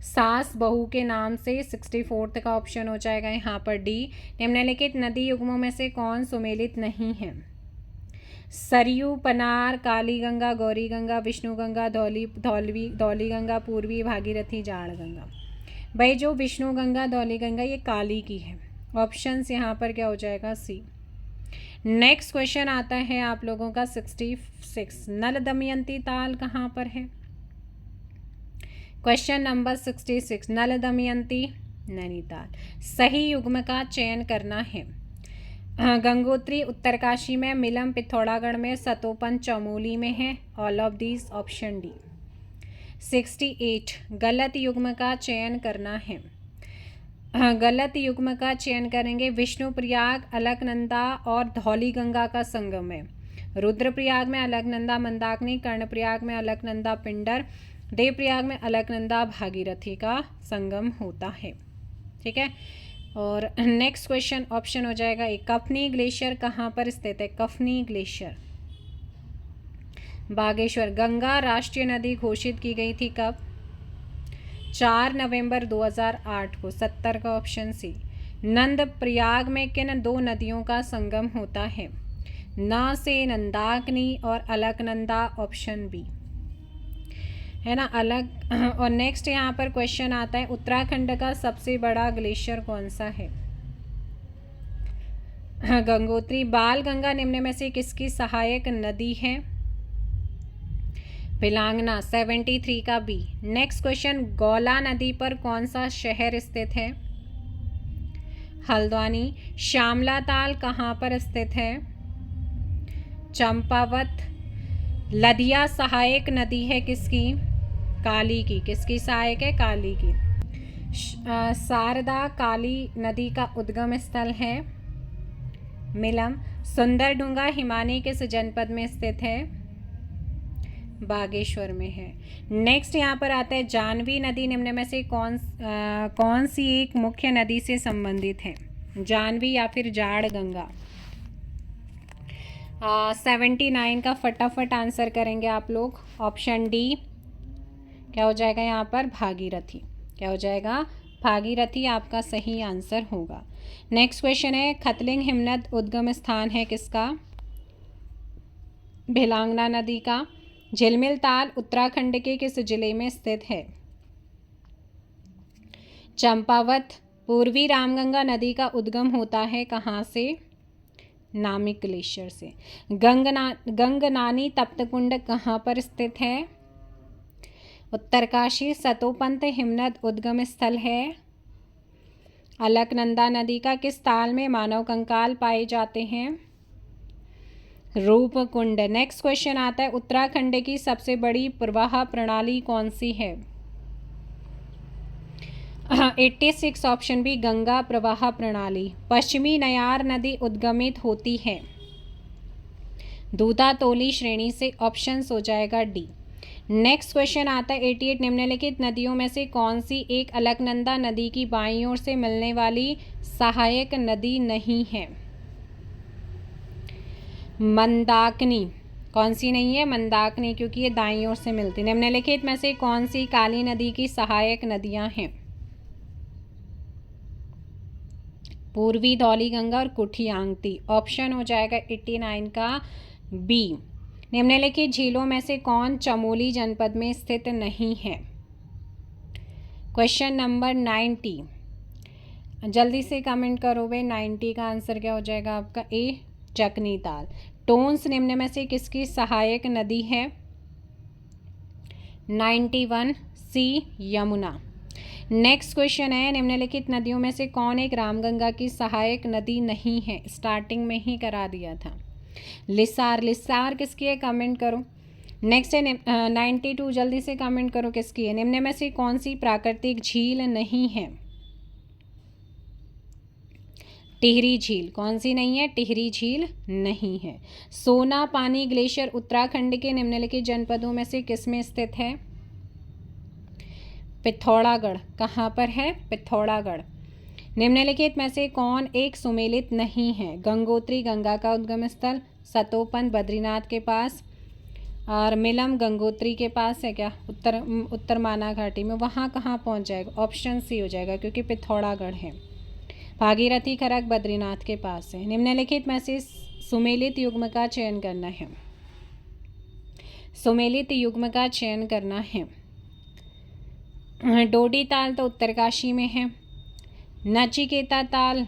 सास बहू के नाम से। 64 का ऑप्शन हो जाएगा यहाँ पर डी। निम्नलिखित नदी युग्मों में से कौन सुमेलित नहीं है? सरयू, पनार, काली गंगा, गौरी गंगा, विष्णु गंगा, धौली गंगा, पूर्वी भागीरथी, जाड़ गंगा। भाई जो विष्णु गंगा, धौली गंगा ये काली की है। ऑप्शंस यहाँ पर क्या हो जाएगा? सी। नेक्स्ट क्वेश्चन आता है आप लोगों का 66। नल दमयंती ताल कहाँ पर है? Question number 66। नल दमयंती नैनीताल। सही युग्म का चयन करना है। गंगोत्री उत्तरकाशी में, मिलम पिथौरागढ़ में, सतोपन चमोली में है। All of these. Option D. 68। गलत युग्म का चयन करना है। गलत युग्म का चयन करेंगे। विष्णुप्रयाग, अलकनंदा और धौली गंगा का संगम है। रुद्रप्रयाग में अलकनंदा मंदाकिनी, कर्णप्रयाग में अलकनंदा पिंडर, देवप्रयाग में अलकनंदा भागीरथी का संगम होता है। ठीक है। और नेक्स्ट क्वेश्चन ऑप्शन हो जाएगा एक, कफनी ग्लेशियर कहाँ पर स्थित है? कफनी ग्लेशियर बागेश्वर। गंगा राष्ट्रीय नदी घोषित की गई थी कब? 4 नवंबर 2008 को। 70 का ऑप्शन सी। नंद प्रयाग में किन दो नदियों का संगम होता है? न से नंदाकिनी और अलकनंदा, ऑप्शन बी है ना, अलग। और नेक्स्ट यहाँ पर क्वेश्चन आता है, उत्तराखंड का सबसे बड़ा ग्लेशियर कौन सा है? गंगोत्री। बाल गंगा निम्न में से किसकी सहायक नदी है? पिलांगना। 73 का बी। नेक्स्ट क्वेश्चन, गौला नदी पर कौन सा शहर स्थित है? हल्द्वानी। श्यामला ताल कहाँ पर स्थित है? चंपावत। लदिया सहायक नदी है किसकी? काली की। किसकी सहायक है? काली की। शारदा काली नदी का उद्गम स्थल है? मिलम। सुंदरडूंगा हिमानी किस जनपद में स्थित है? बागेश्वर में है। नेक्स्ट यहाँ पर आता है, जानवी नदी निम्न में से कौन सी एक मुख्य नदी से संबंधित है? जानवी या फिर जाड़ गंगा। 79 का फटाफट आंसर करेंगे आप लोग। ऑप्शन डी क्या हो जाएगा यहाँ पर? भागीरथी। क्या हो जाएगा? भागीरथी आपका सही आंसर होगा। नेक्स्ट क्वेश्चन है, खतलिंग हिमनद उद्गम स्थान है किसका? भिलांगना नदी का। झिलमिल ताल उत्तराखंड के किस जिले में स्थित है? चंपावत। पूर्वी रामगंगा नदी का उद्गम होता है कहाँ से? नामिक ग्लेशियर से। गंगनानी तप्तकुंड कहाँ पर स्थित है? उत्तरकाशी। सतोपंत हिमनद उद्गम स्थल है? अलकनंदा नदी का। किस ताल में मानव कंकाल पाए जाते हैं? रूपकुंड। नेक्स्ट क्वेश्चन आता है, उत्तराखंड की सबसे बड़ी प्रवाह प्रणाली कौन सी है? 86 ऑप्शन बी, गंगा प्रवाह प्रणाली। पश्चिमी नयार नदी उद्गमित होती है? दूधातोली श्रेणी से, ऑप्शंस हो जाएगा डी। नेक्स्ट क्वेश्चन आता है, 88 निम्नलिखित नदियों में से कौन सी एक अलकनंदा नदी की बाईं ओर से मिलने वाली सहायक नदी नहीं है? मंदाकिनी। कौन सी नहीं है? मंदाकिनी, क्योंकि ये दाईं ओर से मिलती। निम्नलिखित में से कौन सी काली नदी की सहायक नदियां हैं? पूर्वी धौली गंगा और कुठी आंगती, ऑप्शन हो जाएगा 89 का बी। निम्नलिखित झीलों में से कौन चमोली जनपद में स्थित नहीं है? क्वेश्चन नंबर 90, जल्दी से कमेंट करो वे। 90 का आंसर क्या हो जाएगा आपका? ए, जकनी ताल। टोंस निम्न में से किसकी सहायक नदी है? 91 सी, यमुना। नेक्स्ट क्वेश्चन है, निम्नलिखित नदियों में से कौन एक रामगंगा की सहायक नदी नहीं है? स्टार्टिंग में ही करा दिया था। लिसार। लिसार किसकी है? कमेंट करो। नेक्स्ट है 92, जल्दी से कमेंट करो किसकी है। निम्न में से कौन सी प्राकृतिक झील नहीं है? टिहरी झील। कौन सी नहीं है? टिहरी झील नहीं है। सोना पानी ग्लेशियर उत्तराखंड के निम्नलिखित जनपदों में से किस में स्थित है? पिथौरागढ़। कहाँ पर है? पिथौरागढ़। निम्नलिखित में से कौन एक सुमेलित नहीं है? गंगोत्री गंगा का उद्गम स्थल, सतोपन बद्रीनाथ के पास, और मिलम गंगोत्री के पास है क्या? उत्तर माना घाटी में। वहाँ कहाँ पहुँच जाएगा? ऑप्शन सी हो जाएगा, क्योंकि पिथौरागढ़ है। भागीरथी खरक बद्रीनाथ के पास है। निम्नलिखित में से सुमेलित युग्म का चयन करना है। सुमेलित युग्म का चयन करना है। डोडी ताल तो उत्तरकाशी में है। नचिकेता ताल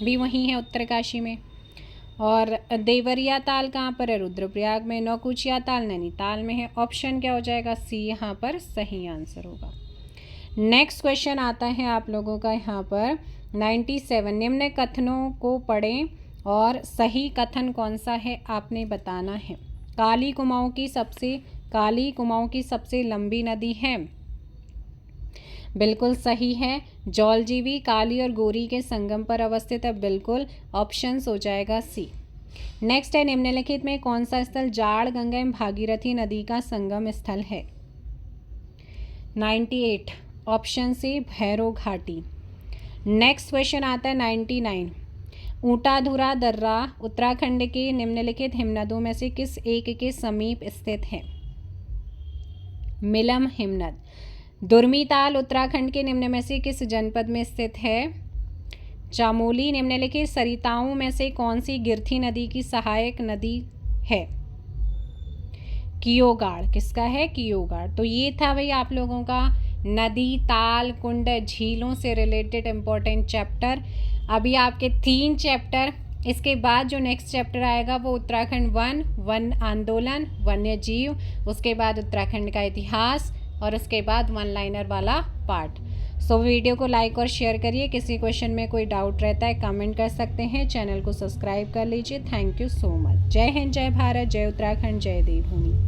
भी वहीं है उत्तरकाशी में। और देवरिया ताल कहाँ पर है? रुद्रप्रयाग में। नौकुचिया ताल नैनीताल में है। ऑप्शन क्या हो जाएगा? सी यहाँ पर सही आंसर होगा। नेक्स्ट क्वेश्चन आता है आप लोगों का यहाँ पर 97, निम्न कथनों को पढ़ें और सही कथन कौन सा है आपने बताना है। काली कुमाऊं की सबसे लंबी नदी है? बिल्कुल सही है। जौलजीवी काली और गोरी के संगम पर अवस्थित है? बिल्कुल, ऑप्शंस हो जाएगा सी। नेक्स्ट है, निम्नलिखित में कौन सा स्थल जाड़ गंगा एवं भागीरथी नदी का संगम स्थल है? 98, ऑप्शन सी, भैरव घाटी। नेक्स्ट क्वेश्चन आता है 99। ऊंटाधुरा दर्रा उत्तराखंड के निम्नलिखित हिमनदों में से किस एक के समीप स्थित है? मिलम हिमनद। दुर्मी ताल उत्तराखंड के निम्न में से किस जनपद में स्थित है? चामोली। निम्नलिखित सरिताओं में से कौन सी गिरथी नदी की सहायक नदी है? कियोगाड़। किसका है? कियोगाड़। तो ये था भाई आप लोगों का नदी, ताल, कुंड, झीलों से रिलेटेड इम्पोर्टेंट चैप्टर। अभी आपके 3 चैप्टर, इसके बाद जो नेक्स्ट चैप्टर आएगा वो उत्तराखंड वन आंदोलन, वन्य जीव, उसके बाद उत्तराखंड का इतिहास और उसके बाद 1 लाइनर वाला पार्ट। सो वीडियो को लाइक और शेयर करिए। किसी क्वेश्चन में कोई डाउट रहता है कमेंट कर सकते हैं। चैनल को सब्सक्राइब कर लीजिए। Thank you so much. जय हिंद, जय भारत, जय उत्तराखंड, जय देवभूमि।